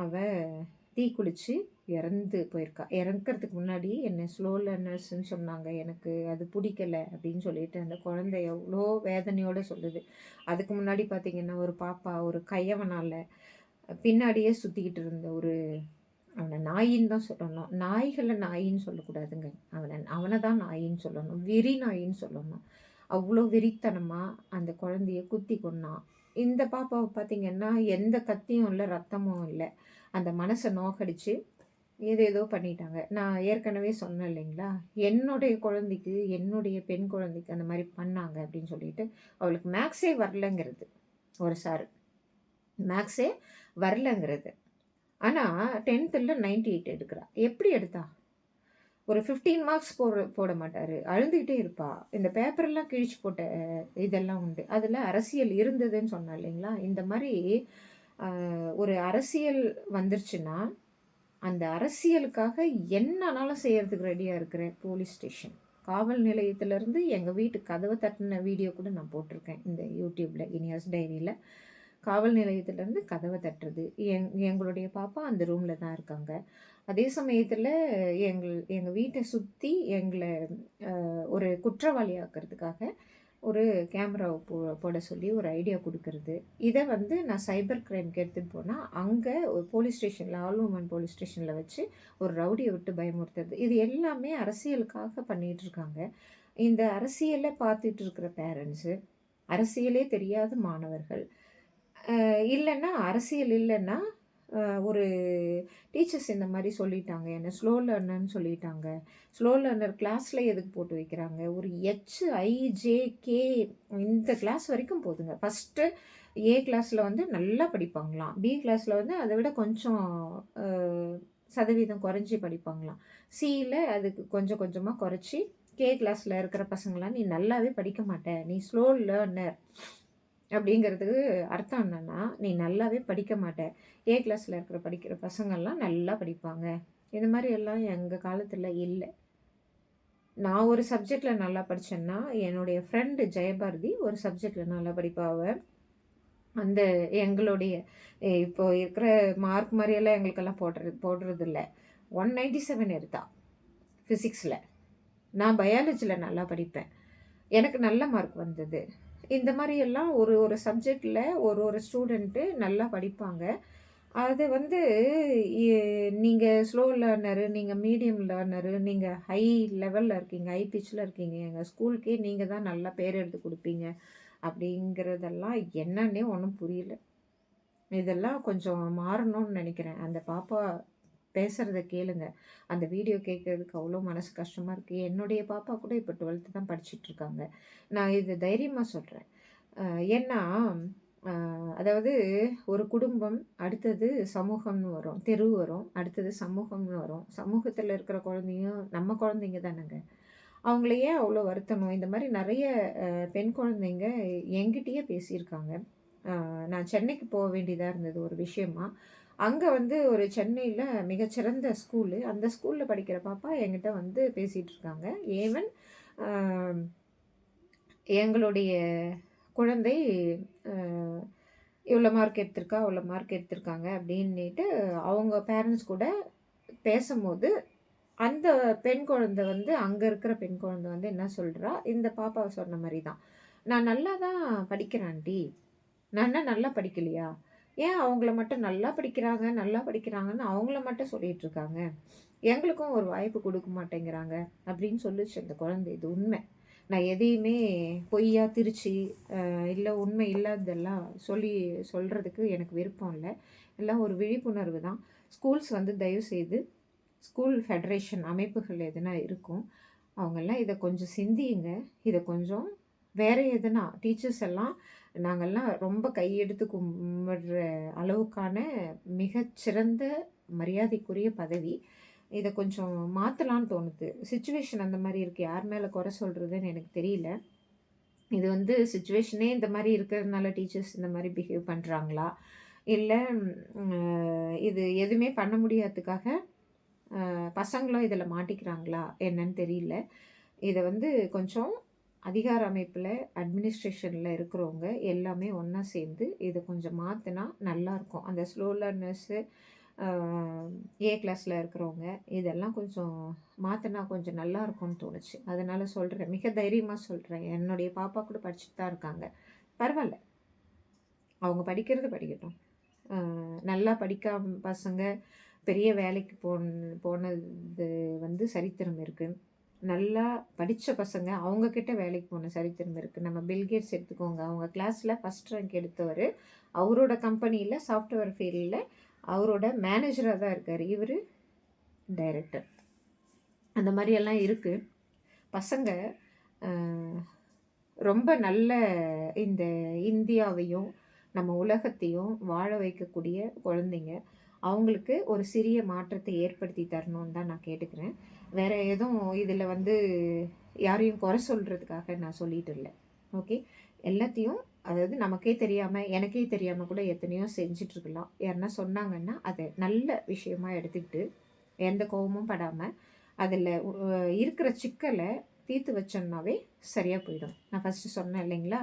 அவள் தீக்குளித்து இறந்து போயிருக்கா. இறக்கிறதுக்கு முன்னாடி என்னை ஸ்லோ லேர்னர்ஸ்ன்னு சொன்னாங்க, எனக்கு அது பிடிக்கலை அப்படின்னு சொல்லிட்டு அந்த குழந்தை எவ்வளோ வேதனையோடு சொல்லுது. அதுக்கு முன்னாடி பார்த்திங்கன்னா ஒரு பாப்பா ஒரு கையவனால் பின்னாடியே சுற்றிக்கிட்டு இருந்த அவனை நாயின்னு தான் சொல்லணும், நாய்களை நாயின்னு சொல்லக்கூடாதுங்க, அவனை தான் நாயின்னு சொல்லணும், வெறி நாயின்னு சொல்லணும். அவ்வளோ வெறித்தனமாக அந்த குழந்தைய குத்தி கொன்னான். இந்த பாப்பாவை பார்த்திங்கன்னா எந்த கத்தியும் இல்லை, ரத்தமும் இல்லை, அந்த மனசை நோக்கடிச்சு ஏதேதோ பண்ணிட்டாங்க. நான் ஏற்கனவே சொன்னேன் இல்லைங்களா, என்னுடைய குழந்தைக்கு, என்னுடைய பெண் குழந்தைக்கு அந்த மாதிரி பண்ணாங்க அப்படின்னு சொல்லிட்டு. அவளுக்கு மேக்ஸே வரலங்கிறது ஒரு சார், மேக்ஸே வரலங்கிறது. ஆனால் 10th 98 எடுக்கிறா. எப்படி எடுத்தா? ஒரு 15 மார்க்ஸ் போட மாட்டார், அழுந்துக்கிட்டே இருப்பா. இந்த பேப்பரெல்லாம் கிழிச்சு போட்ட இதெல்லாம் உண்டு. அதில் அரசியல் இருந்ததுன்னு சொன்னா இல்லைங்களா. இந்த மாதிரி ஒரு அரசியல் வந்துருச்சுன்னா அந்த அரசியலுக்காக என்னன்னாலும் செய்கிறதுக்கு ரெடியாக இருக்கிறேன். போலீஸ் ஸ்டேஷன், காவல் நிலையத்திலேருந்து எங்கள் வீட்டு கதவை தட்டின வீடியோ கூட நான் போட்டிருக்கேன் இந்த யூடியூப்பில், இனியாஸ் டைரியில். காவல் நிலையத்திலேருந்து கதவை தட்டுறது. எங்களுடைய பாப்பா அந்த ரூமில் தான் இருக்காங்க. அதே சமயத்தில் எங்கள் வீட்டை சுற்றி எங்களை ஒரு குற்றவாளி ஆக்கிறதுக்காக ஒரு கேமராவை போட சொல்லி ஒரு ஐடியா கொடுக்கறது. இதை வந்து நான் சைபர் கிரைம்க்கு எடுத்துகிட்டு போனால் அங்கே ஒரு போலீஸ் ஸ்டேஷனில், ஆல் உமன் போலீஸ் ஸ்டேஷனில் வச்சு ஒரு ரவுடியை விட்டு பயமுறுத்துறது. இது எல்லாமே அரசியலுக்காக பண்ணிகிட்ருக்காங்க. இந்த அரசியலை பார்த்துட்டு இருக்கிற பேரண்ட்ஸு, அரசியலே தெரியாத மாணவர்கள், இல்லைன்னா அரசியல் இல்லைன்னா ஒரு டீச்சர்ஸ் இந்த மாரி சொல்லிட்டாங்க. என்ன ஸ்லோ லேர்னர்ன்னு சொல்லிட்டாங்க. ஸ்லோ லேர்னர் கிளாஸ்ல எதுக்கு போட்டு வைக்கிறாங்க? ஒரு எச், ஐ, ஜே, கே இந்த கிளாஸ் வரைக்கும் போதுங்க. ஃபர்ஸ்ட்டு ஏ கிளாஸ்ல வந்து நல்லா படிப்பாங்களாம். பி கிளாஸ்ல வந்து அத விட கொஞ்சம் அ சதவீதம் குறைஞ்சு படிப்பாங்களாம். சில அதுக்கு கொஞ்சம் கொஞ்சமா குறைச்சு, கே கிளாஸ்ல இருக்கிற பசங்கலாம், "நீ நல்லாவே படிக்க மாட்ட. நீ ஸ்லோ லேர்னர்." அப்படிங்கிறதுக்கு அர்த்தம் என்னன்னா, "நீ நல்லாவே படிக்க மாட்ட. ஏ கிளாஸ்ல படிக்கிற பசங்கள்லாம் நல்லா படிப்பாங்க." இது மாரி எல்லாம் எங்க காலத்துல இல்ல. நான் ஒரு சப்ஜெக்ட்ல நல்லா படிச்சேன்னா, என்னுடைய ஃப்ரெண்ட் ஜெயபாரதி ஒரு சப்ஜெக்ட்ல நல்லா படிப்பா அவ. அந்த எங்களுடைய இப்போ இருக்கிற மார்க் மாரியெல்லாம் எங்களுக்கெல்லாம் போடுறதில்ல. 197 எடுத்தா ஃபிசிக்ஸ்ல. நான் பயாலஜில நல்லா படிப்பேன். எனக்கு நல்ல மார்க் வந்தது. இந்த மாரி எல்லாம் ஒரு ஒரு சப்ஜெக்ட்ல ஒரு ஒரு ஸ்டூடெண்ட்டு நல்லா படிப்பாங்க. அது வந்து எ நீங்க ஸ்லோ லேர்னரு, நீங்க மீடியம் லேர்னரு, நீங்க ஹை லெவல்ல இருக்கீங்க, ஹை பிட்ச்ல இருக்கீங்க. எங்க ஸ்கூலுக்கே நீங்க தான் நல்லா பேர் எடுத்து குடுப்பீங்க. அப்படிங்கிறதெல்லாம் என்னன்னே ஒண்ணும் புரியல. இதெல்லாம் கொஞ்சம் மாறணும்னு நெனைக்கிறேன். அந்த பாப்பா பேசுறத கேளுங்க. அந்த வீடியோ கேட்கறதுக்கு அவ்ளோ மனசு கஷ்டமா இருக்கு. என்னுடைய பாப்பா கூட இப்ப 12த் தான் படிச்சுட்ருக்காங்க. நான் இது தைரியமா சொல்றேன். அ ஏன்னா, அ அதாவது ஒரு குடும்பம், அடுத்தது சமூகம்னு வரும். தெரு வரும். அடுத்தது சமூகம்னு வரும். சமூகத்தில இருக்கிற குழந்தையும் நம்ம குழந்தைங்க தானங்க. அவங்கள ஏன் அவ்ளோ வருத்தணும்? இந்த மாரி நெறைய பெண் குழந்தைங்க என்கிட்டயே பேசியிருக்காங்க. நான் சென்னைக்கு போ வேண்டியதா இருந்தது ஒரு விஷயமா. அங்க வந்து ஒரு சென்னையில மிகச்சிறந்த ஸ்கூலு. அந்த ஸ்கூல்ல படிக்கிற பாப்பா என்கிட்ட வந்து பேசிட்டு இருக்காங்க. ஈவன் அ எங்களுடைய குழந்தை அ இவ்வளோ மார்க் எடுத்திருக்கா, அவ்வளோ மார்க் எடுத்திருக்காங்க அப்டின்னிட்டு அவங்க பேரண்ட்ஸ் கூட பேசம்போது, அந்த பெண் குழந்தை வந்து அங்க இருக்கிற பெண் குழந்தை வந்து என்ன சொல்றா, இந்த பாப்பா சொன்ன மாரி தான். "நான் நல்லா தான் படிக்கிறேன் ஆன்ட்டி. நான் என்ன நல்லா படிக்கலையா? ஏன் அவங்கள மட்டும் நல்லா படிக்கிறாங்க, நல்லா படிக்கிறாங்கன்னு அவங்கள மட்டும் சொல்லிட்டு இருக்காங்க. எங்களுக்கும் ஒரு வாய்ப்பு குடுக்க மாட்டேங்கிறாங்க." அப்படின்னு சொல்லுச்சு அந்த குழந்தை. இது உண்மை. நான் எதையுமே பொய்யா திரிச்சு, இல்ல உண்மை இல்லாததெல்லாம் சொல்றதுக்கு எனக்கு விருப்பம் இல்ல. எல்லாம் ஒரு விழிப்புணர்வு தான். ஸ்கூல்ஸ் வந்து தயவுசெய்து ஸ்கூல் ஃபெடரேஷன் அமைப்புகள் எதுனா இருக்கும். அவங்கெல்லாம் இத கொஞ்சம் சிந்தியுங்க. இத கொஞ்சம் வேற எதுனா டீச்சர்ஸ் எல்லாம் நாங்கெல்லாம் ரொம்ப கையெடுத்து கும்பிடுற அளவுக்கான மிகச்சிறந்த மரியாதைக்குரிய பதவி. இத கொஞ்சம் மாத்தலான்னு தோணுது. சிச்சுவேஷன் அந்த மாரி இருக்கு. யார் மேல குறை சொல்றதுன்னு எனக்கு தெரியல. இது வந்து சிச்சுவேஷனே இந்த மாரி இருக்கிறதுனால டீச்சர்ஸ் இந்த மாரி பிஹேவ் பண்றாங்களா? இல்ல இது எதுவுமே பண்ண முடியாததுக்காக பசங்களும் இதில மாட்டிக்கிறாங்களா? என்னன்னு தெரியல. இத வந்து கொஞ்சம் அதிகார அமைப்புல, அட்மினிஸ்ட்ரேஷன்ல இருக்கிறவங்க எல்லாமே ஒண்ணா சேர்ந்து இத கொஞ்சம் மாத்துனா நல்லாருக்கும். அந்த ஸ்லோ லேர்னர்ஸு, அ ஏ கிளாஸ்ல இருக்கிறவங்க, இதெல்லாம் கொஞ்சம் மாத்துனா கொஞ்சம் நல்லாருக்கும்னு தோணுச்சு. அதனால சொல்றேன். மிக தைரியமா சொல்றேன். என்னுடைய பாப்பா கூட படிச்சுட்டு தான் இருக்காங்க. பரவால்ல. அவங்க படிக்கிறது படிக்கட்டும். நல்லா படிக்காம பசங்க பெரிய வேலைக்கு போனது வந்து சரித்திரம் இருக்கு. நல்லா படிச்ச பசங்க அவங்க கிட்ட வேலைக்கு போன சரித்திரம் இருக்கு. நம்ம பில்கேட்ஸ் எடுத்துக்கோங்க. அவங்க கிளாஸ்ல ஃபர்ஸ்ட் ரேங்க் எடுத்தவரு. அவரோட கம்பெனியில சாஃப்ட்வேர் ஃபீல்ட்ல அவரோட மேனேஜரா தான் இருக்காரு. இவரு டைரக்டர். அந்த மாரி எல்லாம் இருக்கு. பசங்க அ ரொம்ப நல்ல இந்த இந்தியாவையும், நம்ம உலகத்தையும் வாழ வைக்கக்கூடிய குழந்தைங்க. அவங்களுக்கு ஒரு சிறிய மாற்றத்தை ஏற்படுத்தி தரணும்னு தான் நான் கேட்டுக்கிறேன். வேற எதுவும் இதில வந்து யாரையும் குறை சொல்றதுக்காக நான் சொல்லிட்டு இல்ல. ஓகே. எல்லாத்தையும் அதாவது நமக்கே தெரியாம, எனக்கே தெரியாம கூட எத்தனையோ செஞ்சுட்ருக்கலாம். யாருன்னா சொன்னாங்கன்னா, அத நல்ல விஷயமா எடுத்துக்கிட்டு, எந்த கோவமும் படாம, அதில இருக்கிற சிக்கல தீர்த்து வச்சோம்னாவே சரியா போயிடும். நான் ஃபர்ஸ்ட்டு சொன்னேன் இல்லைங்களா?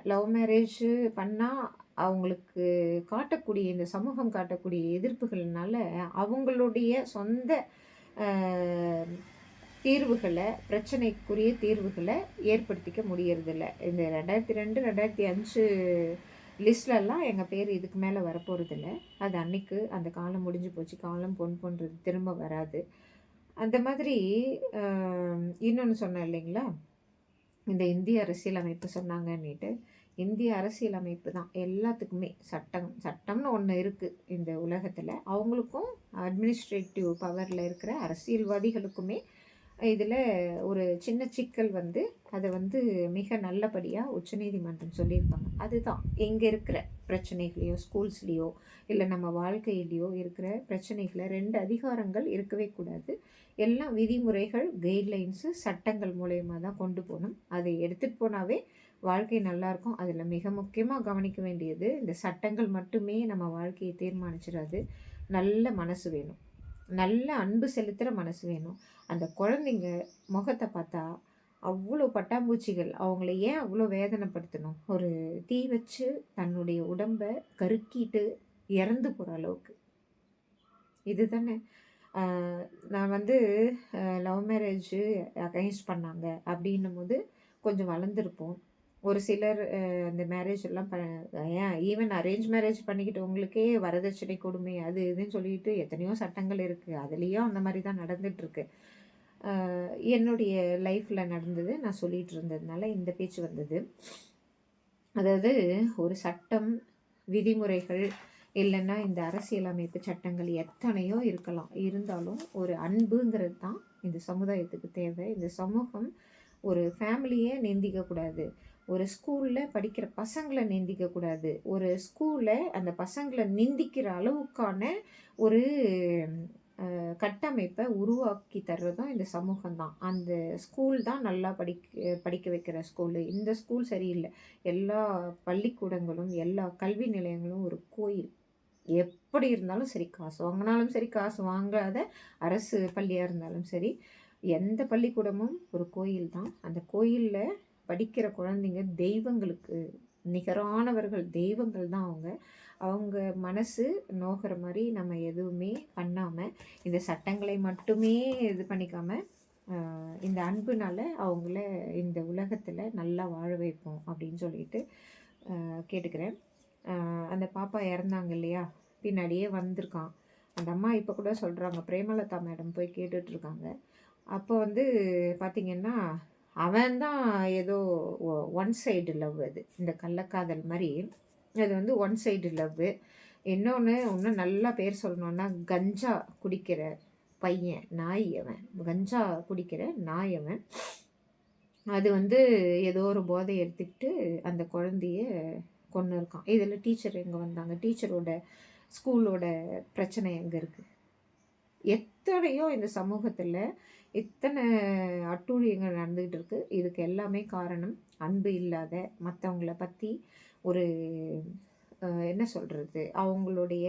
லவ் மேரேஜ் பண்ணா அவங்களுக்கு காட்டக்கூடிய இந்த சமூகம் காட்டக்கூடிய எதிர்ப்புகள்னால, அவங்களுடைய சொந்த அ தீர்வுகள பிரச்சனைக்குரிய தீர்வுகள ஏற்படுத்திக்க முடியறதில்ல. இந்த 2002, 2005 லிஸ்ட்லலாம் எங்க பேர் இதுக்கு மேல வரப்போறதில்ல. அது அன்னைக்கு அந்த காலம் முடிஞ்சு போச்சு. காலம் பொன் போன்றது திரும்ப வராது. அந்த மாதிரி அ இன்னொன்னு சொன்னேன் இல்லைங்களா? இந்த இந்திய அரசியலமைப்பு சொன்னாங்கன்னிட்டு. இந்திய அரசியலமைப்பு தான் எல்லாத்துக்குமே. சட்டம்னு ஒண்ணு இருக்கு இந்த உலகத்துல. அவங்களுக்கும் அட்மினிஸ்ட்ரேட்டிவ் பவர்ல இருக்கிற அரசியல்வாதிகளுக்குமே இதில ஒரு சின்ன சிக்கல் வந்து, அத வந்து மிக நல்லபடியா உச்சநீதிமன்றம் சொல்லியிருக்காங்க. அதுதான் இங்க இருக்கிற பிரச்சனைகளையோ, ஸ்கூல்ஸ்லயோ, இல்ல நம்ம வாழ்க்கையிலயோ இருக்கிற பிரச்சனைகள 2 அதிகாரங்கள் இருக்கவே கூடாது. எல்லாம் விதிமுறைகள், கைட்லைன்ஸு, சட்டங்கள் மூலியமா தான் கொண்டு போணும். அதை எடுத்துட்டு போனாவே வாழ்க்கை நல்லாயிருக்கும். அதில மிக முக்கியமா கவனிக்க வேண்டியது, இந்த சட்டங்கள் மட்டுமே நம்ம வாழ்க்கைய தீர்மானிச்சிடாது. நல்ல மனசு வேணும். நல்ல அன்பு செலுத்துற மனசு வேணும். அந்த குழந்தைங்க முகத்த பார்த்தா, அவ்ளோ பட்டாம்பூச்சிகள். அவங்கள ஏன் அவ்ளோ வேதனைப்படுத்தணும்? ஒரு தீ வச்சு தன்னுடைய உடம்ப கருக்கிட்டு இறந்து போற அளவுக்கு. இதுதானே. அ நான் வந்து லவ் மேரேஜு அகைன்ஸ்ட் பண்ணாங்க அப்டின்னும்போது கொஞ்சம் வளர்ந்துருப்போம். ஒரு சிலர் அந்த மேரேஜ் எல்லாம் ஏன் ஈவன் அரேஞ்ச் மேரேஜ் பண்ணிக்கிட்டவங்களுக்கே வரதட்சணை கொடுமை அது இதுன்னு சொல்லிட்டு எத்தனையோ சட்டங்கள் இருக்கு. அதுலயும் அந்த மாரி தான் நடந்துட்டுருக்கு. அ என்னுடைய லைஃப்ல நடந்தது நான் சொல்லிட்டு இருந்ததுனால இந்த பேச்சு வந்தது. அதாவது ஒரு சட்டம், விதிமுறைகள் இல்லன்னா இந்த அரசியலமைப்பு சட்டங்கள் எத்தனையோ இருக்கலாம். இருந்தாலும் ஒரு அன்புங்கிறது தான் இந்த சமுதாயத்துக்கு தேவை. இந்த சமூகம் ஒரு ஃபேமிலிய நிந்திக்கக்கூடாது. ஒரு ஸ்கூல்ல படிக்கிற பசங்கள நிந்திக்கக்கூடாது. ஒரு ஸ்கூல்ல அந்த பசங்கள நிந்திக்கிற அளவுக்கான ஒரு கட்டமைப்ப உருவாக்கி தர்றதும் இந்த சமூகம் தான். அந்த ஸ்கூல் தான் நல்லா படிக்க வைக்கிற ஸ்கூலு. இந்த ஸ்கூல் சரியில்ல. எல்லா பள்ளிக்கூடங்களும், எல்லா கல்வி நிலையங்களும் ஒரு கோயில். எப்படி இருந்தாலும் சரி, காசு வாங்குனாலும் சரி, காசு வாங்காத அரசு பள்ளியா இருந்தாலும் சரி, எந்த பள்ளிக்கூடமும் ஒரு கோயில் தான். அந்த கோயில்ல படிக்கிற குழந்தைங்க தெய்வங்களுக்கு நிகரானவர்கள். தெய்வங்கள் தான் அவங்க. அவங்க மனசு நோகுற மாரி நம்ம எதுவுமே பண்ணாம, இந்த சட்டங்களை மட்டுமே இது பண்ணிக்காம, இந்த அன்புனால அவங்கள இந்த உலகத்துல நல்லா வாழ வைப்போம் அப்படின்னு சொல்லிட்டு கேட்டுக்கிறேன். அந்த பாப்பா இறந்தாங்க இல்லையா? பின்னாடியே வந்திருக்கான். அந்த அம்மா இப்போ கூட சொல்றாங்க, பிரேமலதா மேடம் போய் கேட்டுட்ருக்காங்க. அப்போ வந்து பார்த்தீங்கன்னா, அவன் தான் ஏதோ ஒன் சைடு லவ் அது. இந்த கள்ளக்காதல் மாரி. அது வந்து ஒன் சைடு லவ்வு. இன்னும் நல்லா பேர் சொல்லணும்னா, கஞ்சா குடிக்கிற பையன், நாய் அவன். கஞ்சா குடிக்கிற நாய் அவன். அது வந்து ஏதோ ஒரு போதை எடுத்துக்கிட்டு அந்த குழந்தைய கொன்னுருக்கான். இதில டீச்சர் எங்க வந்தாங்க? டீச்சரோட ஸ்கூலோட பிரச்சனை எங்க இருக்கு? எத்தனையோ இந்த சமூகத்துல இத்தனை அட்டூழியங்கள் நடந்துகிட்டு இருக்கு. இதுக்கு எல்லாமே காரணம் அன்பு இல்லாத, மத்தவங்கள பத்தி ஒரு என்ன சொல்றது? அவங்களுடைய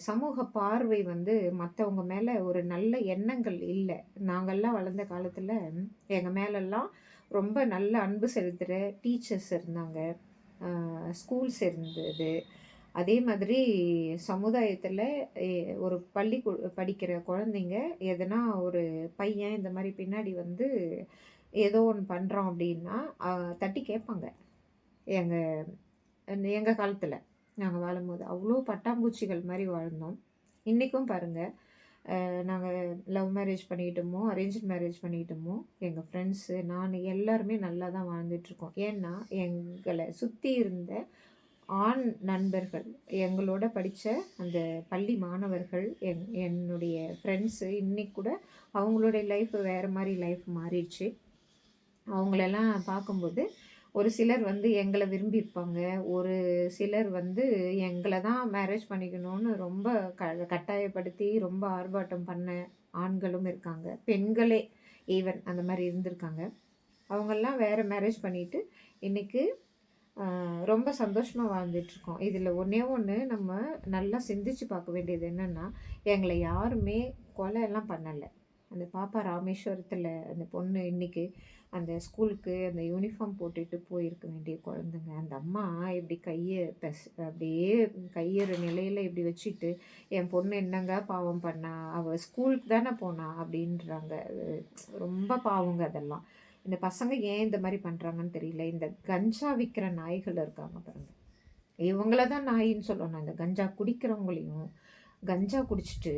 சமூக பார்வை வந்து மத்தவங்க மேல ஒரு நல்ல எண்ணங்கள் இல்ல. நாங்கல்லாம் வளர்ந்த காலத்துல எங்க மேலல்லாம் ரொம்ப நல்ல அன்பு செலுத்துற டீச்சர்ஸ் இருந்தாங்க. ஸ்கூல்ஸ் இருந்தது. அதே மாதிரி சமுதாயத்துல எ ஒரு படிக்கிற குழந்தைங்க எதனா ஒரு பையன் இந்த மாரி பின்னாடி வந்து ஏதோ ஒண்ணு பண்றான் அப்டின்னா, தட்டி கேட்பாங்க. எங்க எங்க காலத்துல. நாங்க வாழும்போது. அவ்ளோ பட்டாம்பூச்சிகள் மாரி வாழ்ந்தோம். இன்னைக்கும் பாருங்க, நாங்க லவ் மேரேஜ் பண்ணிக்கிட்டோமோ, அரேஞ்ச்டு மேரேஜ் பண்ணிக்கிட்டோமோ, எங்க ஃப்ரெண்ட்ஸு, நானு எல்லாருமே நல்லா தான் வாழ்ந்துட்டுருக்கோம். ஏன்னா, எங்கள சுத்தி இருந்த ஆண் நண்பர்கள், எங்களோட படிச்ச அந்த பள்ளி மாணவர்கள், என்னுடைய ஃப்ரெண்ட்ஸு இன்னைக்கு கூட அவங்களுடைய லைஃப் வேற மாரி லைஃப் மாறிடுச்சு. அவங்களெல்லாம் பார்க்கும்போது, ஒரு சிலர் வந்து எங்கள விரும்பியிருப்பாங்க. ஒரு சிலர் வந்து எங்கள தான் மேரேஜ் பண்ணிக்கணும்னு ரொம்ப கட்டாயப்படுத்தி ரொம்ப ஆர்ப்பாட்டம் பண்ண ஆண்களும் இருக்காங்க. பெண்களே ஈவன் அந்த மாரி இருந்திருக்காங்க. அவங்கெல்லாம் வேற மேரேஜ் பண்ணிட்டு, இன்னைக்கு ரொம்ப சந்தோஷமா வாழ்ந்துட்டுருக்கோம். இதில ஒண்ணே ஒண்ணு நம்ம நல்லா சிந்திச்சு பார்க்க வேண்டியது என்னன்னா, எங்கள யாருமே கொலைலாம் பண்ணல. அந்த பாப்பா ராமேஸ்வரத்தில அந்த பொண்ணு இன்னைக்கு அந்த ஸ்கூலுக்கு அந்த யூனிஃபார்ம் போட்டுட்டு போயிருக்க வேண்டிய குழந்தைங்க. அந்த அம்மா இப்படி அப்படியே கையிற நிலையில இப்படி வச்சுட்டு, "என் பொண்ணு என்னங்க பாவம் பண்ணா? அவ ஸ்கூலுக்கு தானே போனா" அப்படின்றாங்க. ரொம்ப பாவங்க அதெல்லாம். இந்த பசங்க ஏன் இந்த மாரி பண்றாங்கன்னு தெரியல. இந்த கஞ்சா விக்கிற நாய்கள் இருக்காங்க பாருங்க. இவங்கள தான் நாயின்னு சொல்லணும். இந்த கஞ்சா குடிக்கிறவங்களையும், கஞ்சா குடிச்சிட்டு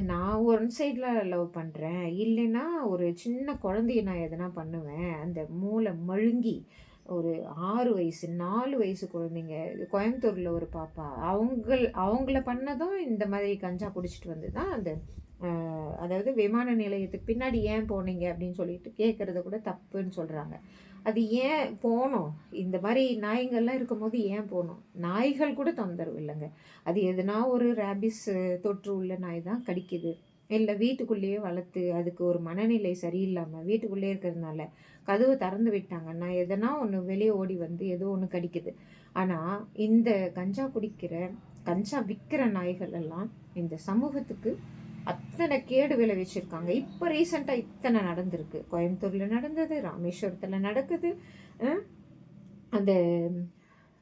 நான் ஒன் சைட்ல லவ் பண்றேன். இல்லைன்னா ஒரு சின்ன குழந்தைய நான் எதனா பண்ணுவேன். அந்த மூளை மழுங்கி, ஒரு 6 வயசு, 4 வயசு குழந்தைங்க. கோயம்புத்தூர்ல ஒரு பாப்பா. அவங்கள பண்ணதும் இந்த மாதிரி கஞ்சா குடிச்சிட்டு வந்து தான் அந்த அதாவது விமான நிலையத்துக்கு பின்னாடி ஏன் போனீங்க அப்படின்னு சொல்லிட்டு கேட்கறது கூட தப்புன்னு சொல்றாங்க. அது ஏன் போனோம்? இந்த மாரி நாய்ங்கள்லாம் இருக்கும்போது ஏன் போனோம்? நாய்கள் கூட தொந்தரவு இல்லங்க. அது எதுனா ஒரு ரேபிஸ் தொற்று உள்ள நாய் தான் கடிக்குது. இல்ல வீட்டுக்குள்ளேயே வளர்த்து அதுக்கு ஒரு மனநிலை சரியில்லாம வீட்டுக்குள்ளேயே இருக்கிறதுனால கதவு திறந்து விட்டாங்கன்னா, எதனா ஒண்ணு வெளிய ஓடி வந்து ஏதோ ஒண்ணு கடிக்குது. ஆனா, இந்த கஞ்சா குடிக்கிற, கஞ்சா விக்கிற நாய்கள் எல்லாம் இந்த சமூகத்துக்கு அத்தனை கேடு விளைவிச்சிருக்காங்க. இப்ப ரீசென்ட்டா இத்தன நடந்திருக்கு. கோயம்புத்தூர்ல நடந்தது, ராமேஸ்வரத்துல நடக்குது. அ அந்த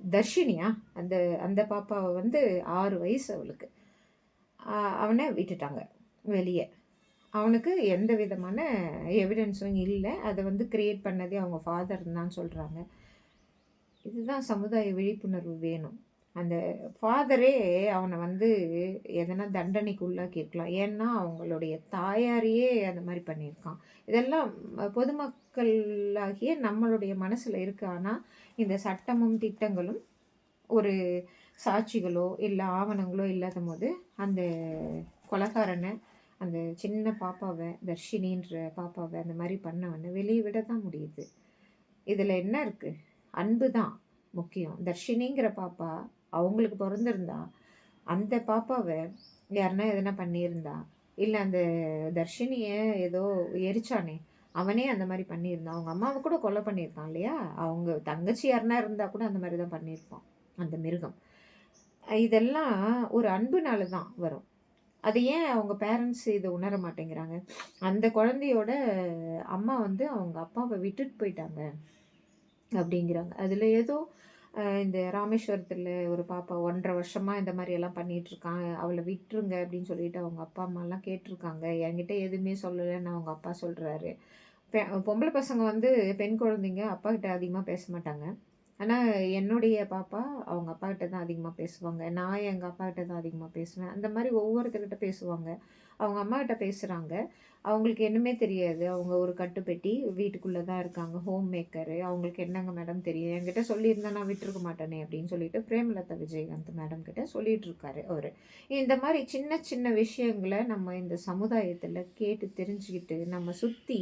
தர்ஷினியா? அந்த அந்த பாப்பாவ வந்து 6 வயசு அவளுக்கு. அவன விட்டுட்டாங்க வெளிய. அவனுக்கு எந்த விதமான எவிடன்ஸும் இல்ல. அத வந்து கிரியேட் பண்ணதே அவங்க ஃபாதர் தான் சொல்றாங்க. இதுதான் சமுதாய விழிப்புணர்வு வேணும். அந்த ஃபாதரே அவன வந்து எதனா தண்டனைக்கு உள்ளாக்கியிருக்கலாம். ஏன்னா, அவங்களுடைய தாயாரையே அந்த மாரி பண்ணியிருக்கான். இதெல்லாம் பொதுமக்களாகிய நம்மளுடைய மனசுல இருக்கு. ஆனா, இந்த சட்டமும், திட்டங்களும் ஒரு சாட்சிகளோ, இல்ல ஆவணங்களோ இல்லாதபோது, அந்த கொலைகாரன, அந்த சின்ன பாப்பாவ, தர்ஷினின்ற பாப்பாவ அந்த மாரி பண்ணவன வெளிய விட தான் முடியுது. இதுல என்ன இருக்கு? அன்பு தான் முக்கியம். தர்ஷினிங்கிற பாப்பா அவங்களுக்கு பொறந்திருந்தா, அந்த பாப்பாவ யாருன்னா எதனா பண்ணியிருந்தா, இல்ல அந்த தர்ஷினிய ஏதோ எரிச்சானே, அவனே அந்த மாரி பண்ணியிருந்தான். அவங்க அம்மாவ கூட கொலை பண்ணியிருக்கான் இல்லையா? அவங்க தங்கச்சி யாருன்னா இருந்தா கூட அந்த மாரி தான் பண்ணியிருப்பான், அந்த மிருகம். இதெல்லாம் ஒரு அன்புனால தான் வரும். அது ஏன் அவங்க பேரண்ட்ஸ் இத உணர மாட்டேங்கிறாங்க? அந்த குழந்தையோட அம்மா வந்து அவங்க அப்பாவ விட்டுட்டு போயிட்டாங்க. அப்படிங்கிறாங்க. அதில ஏதோ இந்த ராமேஸ்வரத்தில ஒரு பாப்பா 1½ வருஷமா இந்த மாரியெல்லாம் பண்ணிட்டுருக்கான். அவள விட்டுருங்க அப்படின்னு சொல்லிட்டு அவங்க அப்பா, அம்மாலாம் கேட்டுருக்காங்க. என்கிட்ட எதுவுமே சொல்லலன்னு அவங்க அப்பா சொல்றாரு. பொம்பள பசங்க வந்து பெண் குழந்தைங்க அப்பாகிட்ட அதிகமா பேச மாட்டாங்க. ஆனா, என்னுடைய பாப்பா அவங்க அப்பாகிட்ட தான் அதிகமா பேசுவாங்க. நான் எங்க அப்பாகிட்ட தான் அதிகமா பேசுவேன். அந்த மாரி ஒவ்வொருத்தர்கிட்ட பேசுவாங்க. அவங்க அம்மாகிட்ட பேசுறாங்க. அவங்களுக்கு என்னமே தெரியாது. அவங்க ஒரு கட்டுப்பெட்டி வீட்டுக்குள்ள தான் இருக்காங்க. Home maker. அவங்களுக்கு என்னங்க மேடம் தெரியும்? என்கிட்ட சொல்லியிருந்தா நான் விட்டுருக்க மாட்டேனே! அப்படின்னு சொல்லிட்டு பிரேமலதா விஜயகாந்த் மேடம் கிட்ட சொல்லிட்டு இருக்காரு அவரு. இந்த மாரி சின்ன சின்ன விஷயங்கள நம்ம இந்த சமுதாயத்துல கேட்டு தெரிஞ்சுக்கிட்டு, நம்ம சுத்தி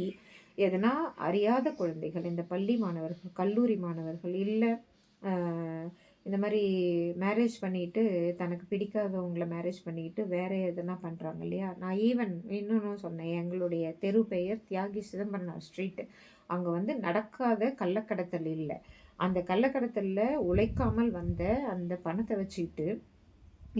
எதனா அறியாத குழந்தைகள், இந்த பள்ளி மாணவர்கள், கல்லூரி மாணவர்கள், இல்ல அ இந்த மாரி மேரேஜ் பண்ணிட்டு, தனக்கு பிடிக்காதவங்கள மேரேஜ் பண்ணிக்கிட்டு, வேற எதனா பண்றாங்க இல்லையா? நான் ஈவன் இன்னொன்னும் சொன்னேன். எங்களுடைய தெரு பெயர் தியாகி சிதம்பரனார் ஸ்ட்ரீட். அங்க வந்து நடக்காத கள்ளக்கடத்தல் இல்ல. அந்த கள்ளக்கடத்தல்ல உழைக்காமல் வந்த அந்த பணத்த வச்சுக்கிட்டு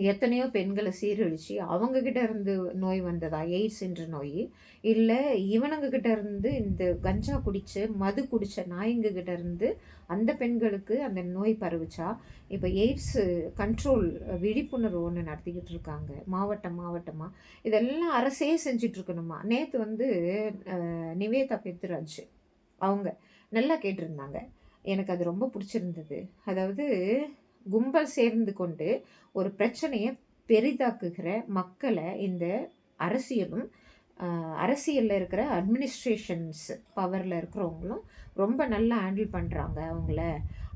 எத்தனையோ பெண்கள சீரழிச்சு, அவங்க கிட்ட இருந்து நோய் வந்ததா? எய்ட்ஸ் என்ற நோயி. இல்ல இவனுங்க கிட்ட இருந்து இந்த கஞ்சா குடிச்ச, மது குடிச்ச நாய்ங்க கிட்ட இருந்து அந்த பெண்களுக்கு அந்த நோய் பரவுச்சா? இப்ப எய்ட்ஸ் கண்ட்ரோல் விழிப்புணர்வு ஒண்ணு நடத்திக்கிட்டு இருக்காங்க. மாவட்டம், மாவட்டமா. இதெல்லாம் அரசே செஞ்சுட்டு இருக்கணுமா? நேத்து வந்து நிவேதா பெத்ராஜ் அவங்க நல்லா கேட்டிருந்தாங்க. எனக்கு அது ரொம்ப புடிச்சிருந்தது. அதாவது கும்பல் சேர்ந்து கொண்டு ஒரு பிரச்சனைய பெரிதாக்குகிற மக்கள இந்த அரசியலும், அரசியல்ல இருக்கிற அட்மினிஸ்ட்ரேஷன்ஸ் பவர்ல இருக்கிறவங்களும் ரொம்ப நல்லா ஹேண்டில் பண்றாங்க அவங்கள.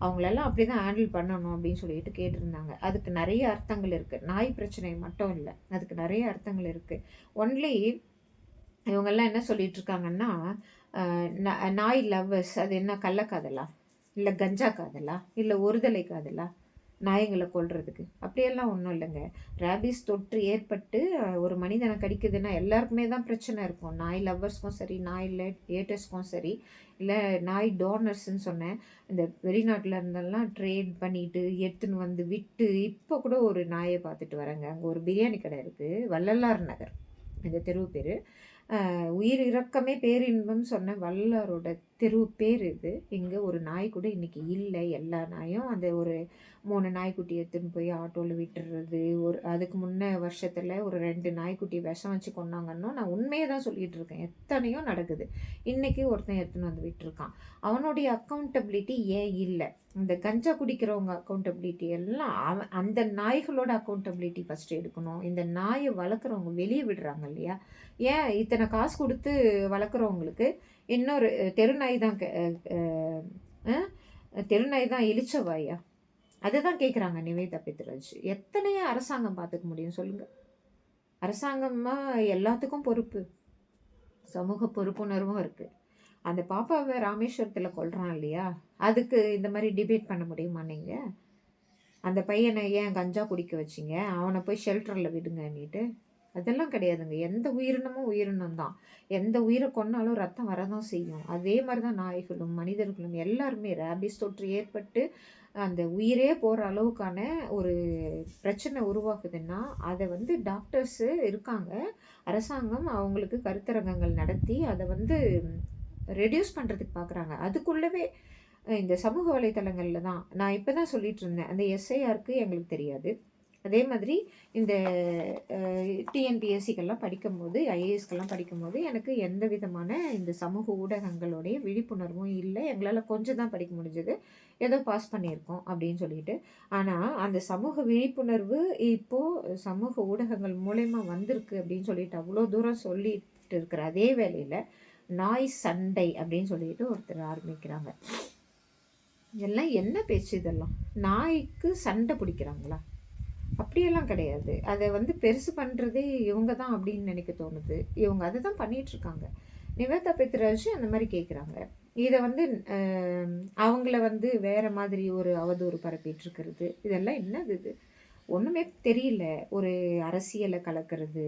அவங்களெல்லாம் அப்படிதான் ஹேண்டில் பண்ணணும் அப்படின்னு சொல்லிட்டு கேட்டிருந்தாங்க. அதுக்கு நெறைய அர்த்தங்கள் இருக்கு. நாய் பிரச்சனை மட்டும் இல்ல. அதுக்கு நெறைய அர்த்தங்கள் இருக்கு. ஒன்லி இவங்கெல்லாம் என்ன சொல்லிட்டு இருக்காங்கன்னா, அ ந நாய் லவ்வர்ஸ் அது என்ன கள்ளக்காதலா? இல்ல கஞ்சா காதலா? இல்ல ஒருதலை காதலா? நாய்ங்கள கொல்றதுக்கு. அப்படியெல்லாம் ஒண்ணும் இல்லங்க. ரேபீஸ் தொற்று ஏற்பட்டு ஒரு மனிதன கடிக்குதுன்னா, எல்லாருக்குமே தான் பிரச்சனை இருக்கும். நாய் லவ்வர்ஸ்க்கும் சரி, நாய் ஏட்டர்ஸ்க்கும் சரி, இல்ல நாய் டோனர்ஸ்ன்னு சொன்னேன். இந்த வெளிநாட்டுல இருந்தெல்லாம் ட்ரேட் பண்ணிட்டு, எடுத்துன்னு வந்து விட்டு, இப்போ கூட ஒரு நாய பார்த்துட்டு வரேங்க. அங்க ஒரு பிரியாணி கடை இருக்கு. வள்ளலார் நகர். இந்த தெருவு பேரு. உயிர் இரக்கமே பேரின்பம் சொன்ன வள்ளலாரோட தெரு பேர் இது. இங்க ஒரு நாய் கூட இன்னைக்கு இல்ல. எல்லா நாயும் அந்த ஒரு 3 நாய்க்குட்டி எடுத்துன்னு போய் ஆட்டோல விட்டுறது. அதுக்கு முன்ன வருஷத்துல ஒரு 2 நாய்க்குட்டி விஷம் வச்சு கொன்னாங்கன்னும் நான் உண்மைய தான் சொல்லிட்டு இருக்கேன். எத்தனையோ நடக்குது. இன்னைக்கு ஒருத்தன் எடுத்துன்னு வந்து விட்டுருக்கான். அவனுடைய அக்கவுண்டபிலிட்டி ஏன் இல்ல? இந்த கஞ்சா குடிக்கிறவங்க அக்கவுண்டபிலிட்டி எல்லாம் அந்த நாய்களோட அக்கவுண்டபிலிட்டி ஃபர்ஸ்ட் எடுக்கணும். இந்த நாய வளர்க்குறவங்க வெளிய விடுறாங்க இல்லையா? ஏன் இத்தனை காசு குடுத்து வளர்க்குறவங்களுக்கு இன்னொரு தெரு நாய் தான் அ தெருநாய் தான் இளிச்சவாயா? அதுதான் கேட்குறாங்க நிவேதா பெத்ராஜ். எத்தனையோ அரசாங்கம் பார்த்துக்க முடியும் சொல்லுங்க? அரசாங்கமா எல்லாத்துக்கும் பொறுப்பு. சமூக பொறுப்புணர்வும் இருக்கு. அந்த பாப்பாவ ராமேஸ்வரத்தில கொல்றான் இல்லையா? அதுக்கு இந்த மாரி டிபேட் பண்ண முடியுமா நீங்க? அந்த பையன ஏன் கஞ்சா குடிக்க வச்சீங்க? அவன போய் ஷெல்டர்ல விடுங்கன்னிட்டு. அதெல்லாம் கிடையாதுங்க. எந்த உயிரினமும் உயிரினம் தான். எந்த உயிர கொன்னாலும் ரத்தம் வரதான் செய்யும். அதே மாரி தான் நாய்களும், மனிதர்களும் எல்லாருமே ரேபீஸ் தொற்று ஏற்பட்டு அந்த உயிரே போற அளவுக்கான ஒரு பிரச்சனை உருவாகுதுன்னா, அத வந்து டாக்டர்ஸு இருக்காங்க. அரசாங்கம் அவங்களுக்கு கருத்தரங்கங்கள் நடத்தி, அத வந்து ரெட்யூஸ் பண்றதுக்கு பார்க்குறாங்க. அதுக்குள்ளவே இந்த சமூக வலைதளங்கள்ல தான் நான் இப்ப தான் சொல்லிட்டு இருந்தேன். அந்த எஸ்ஐஆருக்கு எங்களுக்கு தெரியாது. அதே மாதிரி இந்த டிஎன்பிஎஸ்சிக்கெல்லாம் படிக்கும்போது, ஐஏஎஸ்க்கெல்லாம் படிக்கும்போது, எனக்கு எந்த விதமான இந்த சமூக ஊடகங்களுடைய விழிப்புணர்வும் இல்ல. எங்களால கொஞ்சம் தான் படிக்க முடிஞ்சது. ஏதோ பாஸ் பண்ணியிருக்கோம் அப்படின்னு சொல்லிட்டு. ஆனா, அந்த சமூக விழிப்புணர்வு இப்போ சமூக ஊடகங்கள் மூலியமா வந்திருக்கு அப்படின்னு சொல்லிட்டு அவ்வளோ தூரம் சொல்லிட்டு இருக்கிற அதே வேளையில, நாய் சண்டை அப்படின்னு சொல்லிட்டு ஒருத்தர் ஆரம்பிக்கிறாங்க. இதெல்லாம் என்ன பேச்சு இதெல்லாம்? நாய்க்கு சண்டை பிடிக்கிறாங்களா? அப்படியெல்லாம் கிடையாது. அத வந்து பெருசு பண்றதே இவங்க தான் அப்படின்னு நினைக்க தோணுது. இவங்க அத தான் பண்ணிட்டுருக்காங்க. நிவேதா பெத்ராஜ் அந்த மாரி கேட்குறாங்க. இத வந்து அ அவங்கள வந்து வேற மாதிரி ஒரு அவதூறு பரப்பிட்டு இருக்கிறது. இதெல்லாம் என்னது இது? ஒண்ணுமே தெரியல. ஒரு அரசியல கலக்கிறது.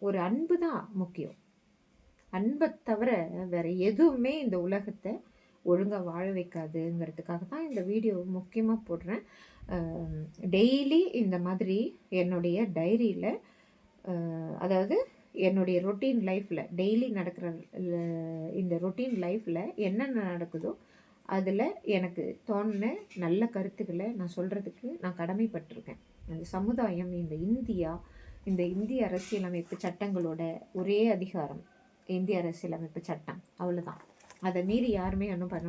ஒரு அன்பு தான் முக்கியம். அன்ப தவிர வேற எதுவுமே இந்த உலகத்த ஒழுங்கா வாழ வைக்காதுங்கிறதுக்காக தான் இந்த வீடியோ முக்கியமா போடுறேன். டெய்லி இந்த மாதிரி என்னுடைய டைரியில அதாவது என்னுடைய ரொட்டீன் லைஃப்பில் டெய்லி நடக்கிற இந்த ரொட்டீன் லைஃப்பில் என்னென்ன நடக்குதோ அதில் எனக்கு தோணுன நல்ல கருத்துக்களை நான் சொல்கிறதுக்கு நான் கடமைப்பட்டிருக்கேன். அந்த சமுதாயம், இந்த இந்திய அரசியலமைப்பு சட்டங்களோட ஒரே அதிகாரம் இந்திய அரசியலமைப்பு சட்டம், அவ்வளோதான். அதை மீறி யாருமே ஒன்றும் பண்ண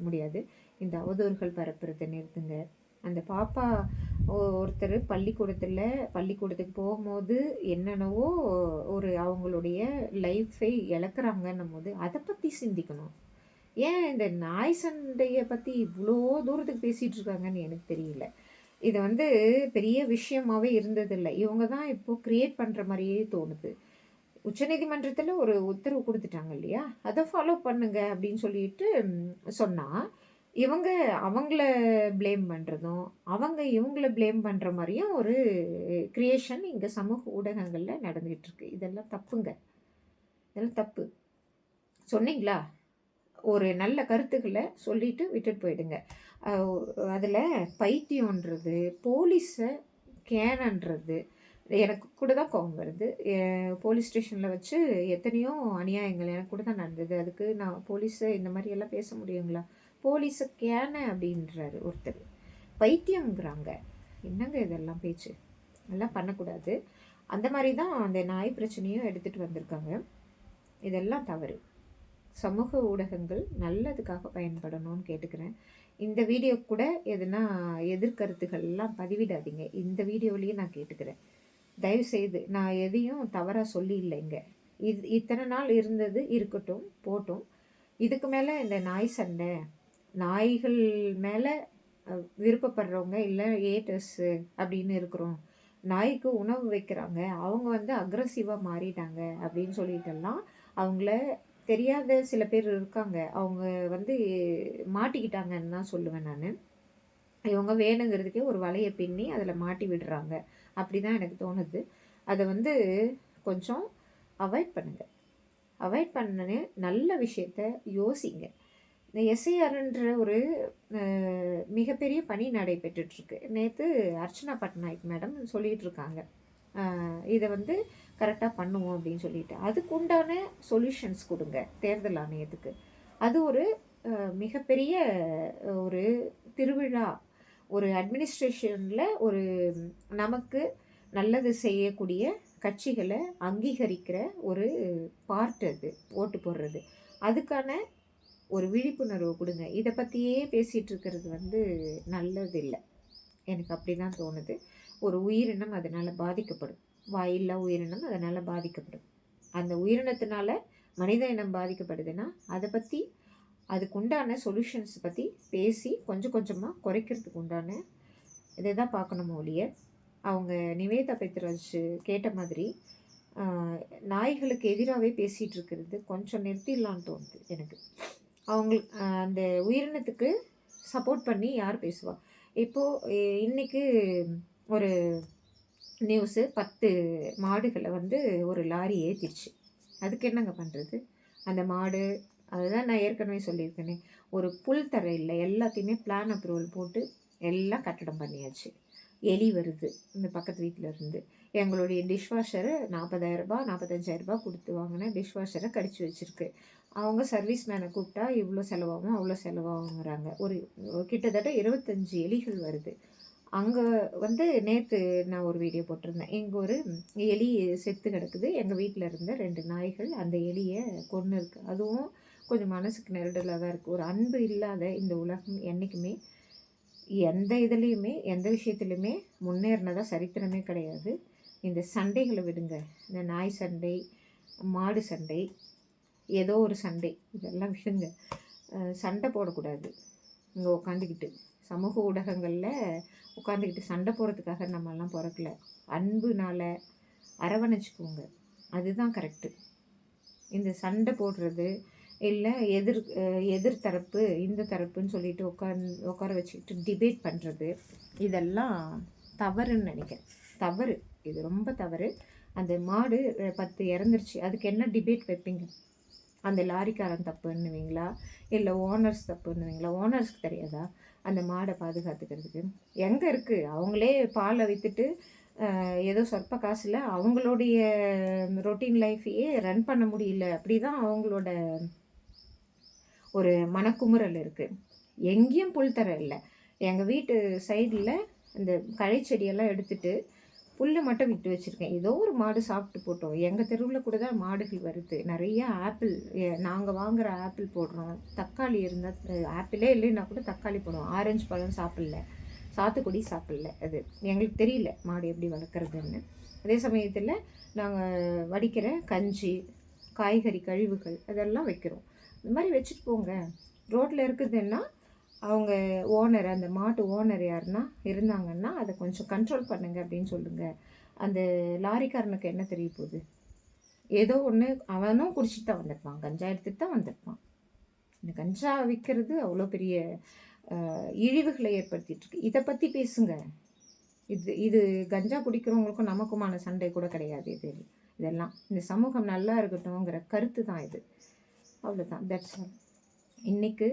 முடியாது. இந்த அவதூறுகள் பரப்புறதை நிறுத்துங்க. அந்த பாப்பா ஒருத்தர் பள்ளிக்கூடத்துக்கு போகும்போது என்னென்னவோ ஒரு அவங்களுடைய லைஃப்பை இழக்கிறாங்கன்னும் போது அதை பற்றி சிந்திக்கணும். ஏன் இந்த நாய் சண்டையை பற்றி இவ்வளோ தூரத்துக்கு பேசிகிட்டு இருக்காங்கன்னு எனக்கு தெரியல. இது வந்து பெரிய விஷயமாவே இருந்ததில்லை. இவங்க தான் இப்போ கிரியேட் பண்ணுற மாதிரியே தோணுது. உச்சநீதிமன்றத்தில் ஒரு உத்தரவு கொடுத்துட்டாங்க இல்லையா? அதை ஃபாலோ பண்ணுங்க அப்படின்னு சொல்லிட்டு சொன்னால், இவங்க அவங்கள ப்ளேம் பண்ணுறதும், அவங்க இவங்கள ப்ளேம் பண்ணுற மாதிரியும் ஒரு கிரியேஷன் இங்கே சமூக ஊடகங்களில் நடந்துகிட்ருக்கு. இதெல்லாம் தப்புங்க. இதெல்லாம் தப்பு. சொன்னீங்களா? ஒரு நல்ல கருத்துக்களை சொல்லிட்டு விட்டுட்டு போயிடுங்க. அதில் பைத்தியம்ன்றது, போலீஸை கேனன்றது எனக்கு கூட தான் கோவம் வருது. போலீஸ் ஸ்டேஷனில் வச்சு எத்தனையோ அநியாயங்கள் எனக்கு கூட தான் நடந்தது. அதுக்கு நான் போலீஸை இந்த மாதிரியெல்லாம் பேச முடியுங்களா? போலீஸை கேன அப்படின்றாரு ஒருத்தர். பைத்தியங்கிறாங்க. என்னங்க இதெல்லாம் பேச்சு? இதெல்லாம் பண்ணக்கூடாது. அந்த மாதிரி தான் அந்த நாய் பிரச்சனையும் எடுத்துகிட்டு வந்திருக்காங்க. இதெல்லாம் தவறு. சமூக ஊடகங்கள் நல்லதுக்காக பயன்படணும்னு கேட்டுக்கிறேன். இந்த வீடியோ கூட எதுனா எதிர்கருத்துக்கள்லாம் பதிவிடாதீங்க. இந்த வீடியோலேயே நான் கேட்டுக்கிறேன். தயவுசெய்து நான் எதையும் தவறாக சொல்லி இல்லைங்க. இத்தனை நாள் இருந்தது இருக்கட்டும், போட்டும். இதுக்கு மேலே இந்த நாய் சண்டை, நாய்கள் மேலே விருப்பப்படுறவங்க இல்லை ஏட்டர்ஸு அப்படின்னு இருக்கிறோம். நாய்க்கு உணவு வைக்கிறாங்க, அவங்க வந்து அக்ரஸிவாக மாறிட்டாங்க அப்படின்னு சொல்லிட்டெல்லாம் அவங்கள தெரியாத சில பேர் இருக்காங்க. அவங்க வந்து மாட்டிக்கிட்டாங்கன்னு தான் சொல்லுவேன் நான். இவங்க வேணுங்கிறதுக்கே ஒரு வலையை பின்னி அதில் மாட்டி விடுறாங்க. அப்படி தான் எனக்கு தோணுது. அதை வந்து கொஞ்சம் அவாய்ட் பண்ணுங்கள். அவாய்ட் பண்ணு நல்ல விஷயத்த யோசிங்க. இந்த எஸ்ஐஆர்ன்ற ஒரு மிகப்பெரிய பணி நடைபெற்றுட்ருக்கு. நேற்று அர்ச்சனா பட்நாயக் மேடம் சொல்லிகிட்டு இருக்காங்க, இதை வந்து கரெக்டாக பண்ணுவோம் அப்படின்னு சொல்லிட்டு. அதுக்கு உண்டான சொல்யூஷன்ஸ் கொடுங்க தேர்தல் ஆணையத்துக்கு. அது ஒரு மிகப்பெரிய ஒரு திருவிழா, ஒரு அட்மினிஸ்ட்ரேஷனில் ஒரு நமக்கு நல்லது செய்யக்கூடிய கட்சிகளை அங்கீகரிக்கிற ஒரு பார்ட் அது ஓட்டு போடுறது. அதுக்கான ஒரு விழிப்புணர்வு கொடுங்க. இதை பற்றியே பேசிகிட்டு இருக்கிறது வந்து நல்லதில்லை. எனக்கு அப்படி தான் தோணுது. ஒரு உயிரினம் அதனால் பாதிக்கப்படும். வாயில்லா உயிரினம் அதனால் பாதிக்கப்படும். அந்த உயிரினத்தினால மனித இனம் பாதிக்கப்படுதுன்னா அதை பற்றி அதுக்கு உண்டான சொல்யூஷன்ஸ் பற்றி பேசி கொஞ்சம் கொஞ்சமாக குறைக்கிறதுக்கு உண்டான இதை தான் பார்க்கணுமோ ஒழிய, அவங்க நிவேதா பெத்ராஜ் கேட்ட மாதிரி நாய்களுக்கு எதிராகவே பேசிகிட்டு இருக்கிறது கொஞ்சம் நிறுத்திடலான்னு தோணுது எனக்கு. அவங்களுக்கு அந்த உயிரினத்துக்கு சப்போர்ட் பண்ணி யார் பேசுவா? இப்போது இன்றைக்கி ஒரு நியூஸு 10 மாடுகளை வந்து ஒரு லாரி ஏற்றிடுச்சு. அதுக்கு என்னங்க பண்ணுறது? அந்த மாடு அதுதான் நான் ஏற்கனவே சொல்லியிருக்கேனே, ஒரு புல் தரை இல்லை, எல்லாத்தையுமே பிளான் அப்ரூவல் போட்டு எல்லாம் கட்டடம் பண்ணியாச்சு. எலி வருது இந்த பக்கத்து வீட்டில் இருந்து. எங்களுடைய டிஷ்வாஷரை 40,000 45,000 கொடுத்து வாங்கின டிஷ்வாஷரை கடிச்சு வச்சுருக்கு. அவங்க சர்வீஸ் மேனை கூப்பிட்டா இவ்வளோ செலவாகும் அவ்வளோ செலவாகுங்கிறாங்க. ஒரு கிட்டத்தட்ட 25 எலிகள் வருது. அங்கே வந்து நேற்று நான் ஒரு வீடியோ போட்டிருந்தேன். இங்கே ஒரு எலி செத்து கிடக்குது. எங்கள் வீட்டில் இருந்த 2 நாய்கள் அந்த எலியை கொன்று இருக்குது. அதுவும் கொஞ்சம் மனசுக்கு நெருடலாக தான் இருக்குது. ஒரு அன்பு இல்லாத இந்த உலகம் என்றைக்குமே எந்த இதுலேயுமே எந்த விஷயத்துலையுமே முன்னேறினதாக சரித்திரமே கிடையாது. இந்த சண்டைகளை விடுங்க. இந்த நாய் சண்டை, மாடு சண்டை, ஏதோ ஒரு சண்டை, இதெல்லாம் விடுங்க. சண்டை போடக்கூடாது. இங்கே உட்காந்துக்கிட்டு சமூக ஊடகங்களில் உட்காந்துக்கிட்டு சண்டை போடுறதுக்காக நம்மெல்லாம் பிறக்கல. அன்புனால் அரவணைச்சிக்கோங்க, அதுதான் கரெக்டு. இந்த சண்டை போடுறது இல்லை எதிர் தரப்பு இந்த தரப்புன்னு சொல்லிட்டு உட்கார வச்சுக்கிட்டு டிபேட் பண்ணுறது, இதெல்லாம் தவறுன்னு நினைக்கிறேன். தவறு, இது ரொம்ப தவறு. அந்த மாடு 10 இறந்துருச்சு, அதுக்கு என்ன டிபேட் வைப்பீங்க? அந்த லாரிக்காரன் தப்புன்னுவீங்களா, இல்லை ஓனர்ஸ் தப்புன்னுவீங்களா? ஓனர்ஸ்க்கு தெரியாதா அந்த மாடை பாதுகாத்துக்கிறதுக்கு? எங்கே இருக்குது? அவங்களே பாலை விற்றுட்டு ஏதோ சொற்ப காசில் அவங்களுடைய ரொட்டீன் லைஃபையே ரன் பண்ண முடியல. அப்படி தான் அவங்களோட ஒரு மனக்குமுறல் இருக்குது. எங்கேயும் புல் தர இல்லை. எங்கள் வீட்டு சைடில் இந்த களை செடியெல்லாம் எடுத்துகிட்டு புல்லை மட்டும் விட்டு வச்சுருக்கேன். ஏதோ ஒரு மாடு சாப்பிட்டு போட்டோம். எங்கள் தெருவில் கூட தான் மாடுகள் வருது. நிறைய ஆப்பிள், நாங்கள் வாங்குகிற ஆப்பிள் போடுறோம். தக்காளி இருந்தால், ஆப்பிளே இல்லைன்னா கூட தக்காளி போடுவோம். ஆரஞ்சு பழம் சாப்பிடல, சாத்துக்குடி சாப்பிடல. அது எங்களுக்கு தெரியல மாடு எப்படி வளர்க்குறதுன்னு. அதே சமயத்தில் நாங்கள் வடிக்கிற கஞ்சி, காய்கறி கழிவுகள் அதெல்லாம் வைக்கிறோம். இந்த மாதிரி வச்சுட்டு போங்க. ரோட்டில் இருக்குதுன்னா அவங்க ஓனர், அந்த மாட்டு ஓனர் யாருன்னா இருந்தாங்கன்னா அதை கொஞ்சம் கண்ட்ரோல் பண்ணுங்க அப்படின்னு சொல்லுங்கள். அந்த லாரிக்காரனுக்கு என்ன தெரிய போகுது? ஏதோ ஒன்று அவனும் குடிச்சிட்டு தான் வந்திருப்பான், கஞ்சா எடுத்துகிட்டு தான் வந்திருப்பான். இந்த கஞ்சா விற்கிறது அவ்வளோ பெரிய இழிவுகளை ஏற்படுத்திகிட்ருக்கு. இதை பற்றி பேசுங்க. இது கஞ்சா குடிக்கிறவங்களுக்கும் நமக்குமான சண்டை கூட கிடையாது. இதெல்லாம் இந்த சமூகம் நல்லா இருக்கட்டும்ங்கிற கருத்து தான் இது. அவ்வளோதான், தட்ஸ் ஆல். இன்றைக்கு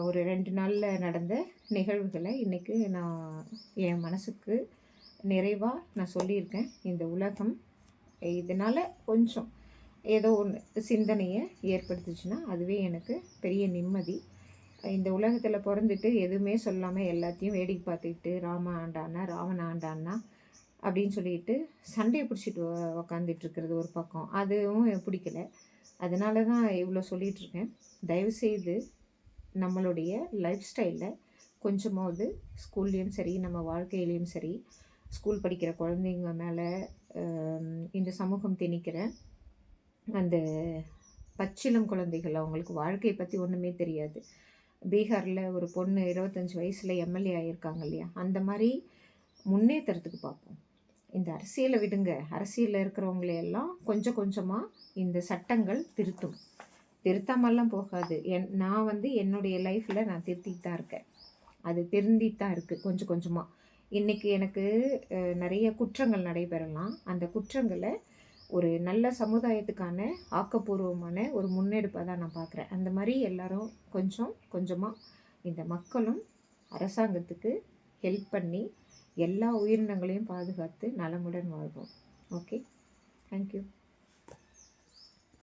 ஒரு 2 நாளில் நடந்த நிகழ்வுகளை இன்றைக்கி நான் என் மனசுக்கு நிறைவாக நான் சொல்லியிருக்கேன். இந்த உலகம் இதனால் கொஞ்சம் ஏதோ ஒன்று சிந்தனையை ஏற்படுத்துச்சுன்னா அதுவே எனக்கு பெரிய நிம்மதி. இந்த உலகத்தில் பிறந்துட்டு எதுவுமே சொல்லாமல் எல்லாத்தையும் வேடிக்கை பார்த்துக்கிட்டு ராம ஆண்டானா ராவண ஆண்டானா அப்படின்னு சொல்லிட்டு சண்டையை பிடிச்சிட்டு உக்காந்துட்டுருக்கிறது ஒரு பக்கம், அதுவும் பிடிக்கல. அதனால தான் இவ்வளோ சொல்லிகிட்ருக்கேன். தயவுசெய்து நம்மளுடைய லைஃப் ஸ்டைலில் கொஞ்சமாவது ஸ்கூல்லேயும் சரி நம்ம வாழ்க்கையிலையும் சரி ஸ்கூல் படிக்கிற குழந்தைங்க மேலே இந்த சமூகம் திணிக்கிற அந்த பச்சிளம் குழந்தைகள், அவங்களுக்கு வாழ்க்கையை பற்றி ஒன்றுமே தெரியாது. பீகாரில் ஒரு பொண்ணு 25 வயசில் எம்எல்ஏ ஆகியிருக்காங்க இல்லையா, அந்த மாதிரி முன்னேற்றத்துக்கு பார்ப்போம். இந்த அரசியலை விடுங்க. அரசியலில் இருக்கிறவங்களையெல்லாம் கொஞ்சம் கொஞ்சமாக இந்த சட்டங்கள் திருத்தாமல்லாம் போகாது. நான் வந்து என்னுடைய லைஃப்பில் நான் திருத்திட்டு தான் இருக்கேன். அது திருந்திட்டு தான் இருக்குது கொஞ்சம் கொஞ்சமாக. இன்றைக்கி எனக்கு நிறைய குற்றங்கள் நடைபெறலாம். அந்த குற்றங்களை ஒரு நல்ல சமுதாயத்துக்கான ஆக்கப்பூர்வமான ஒரு முன்னெடுப்பாக தான் நான் பார்க்குறேன். அந்த மாதிரி எல்லோரும் கொஞ்சம் கொஞ்சமாக இந்த மக்களும் அரசாங்கத்துக்கு ஹெல்ப் பண்ணி எல்லா உயிரினங்களையும் பாதுகாத்து நலமுடன் வாழ்வோம். ஓகே.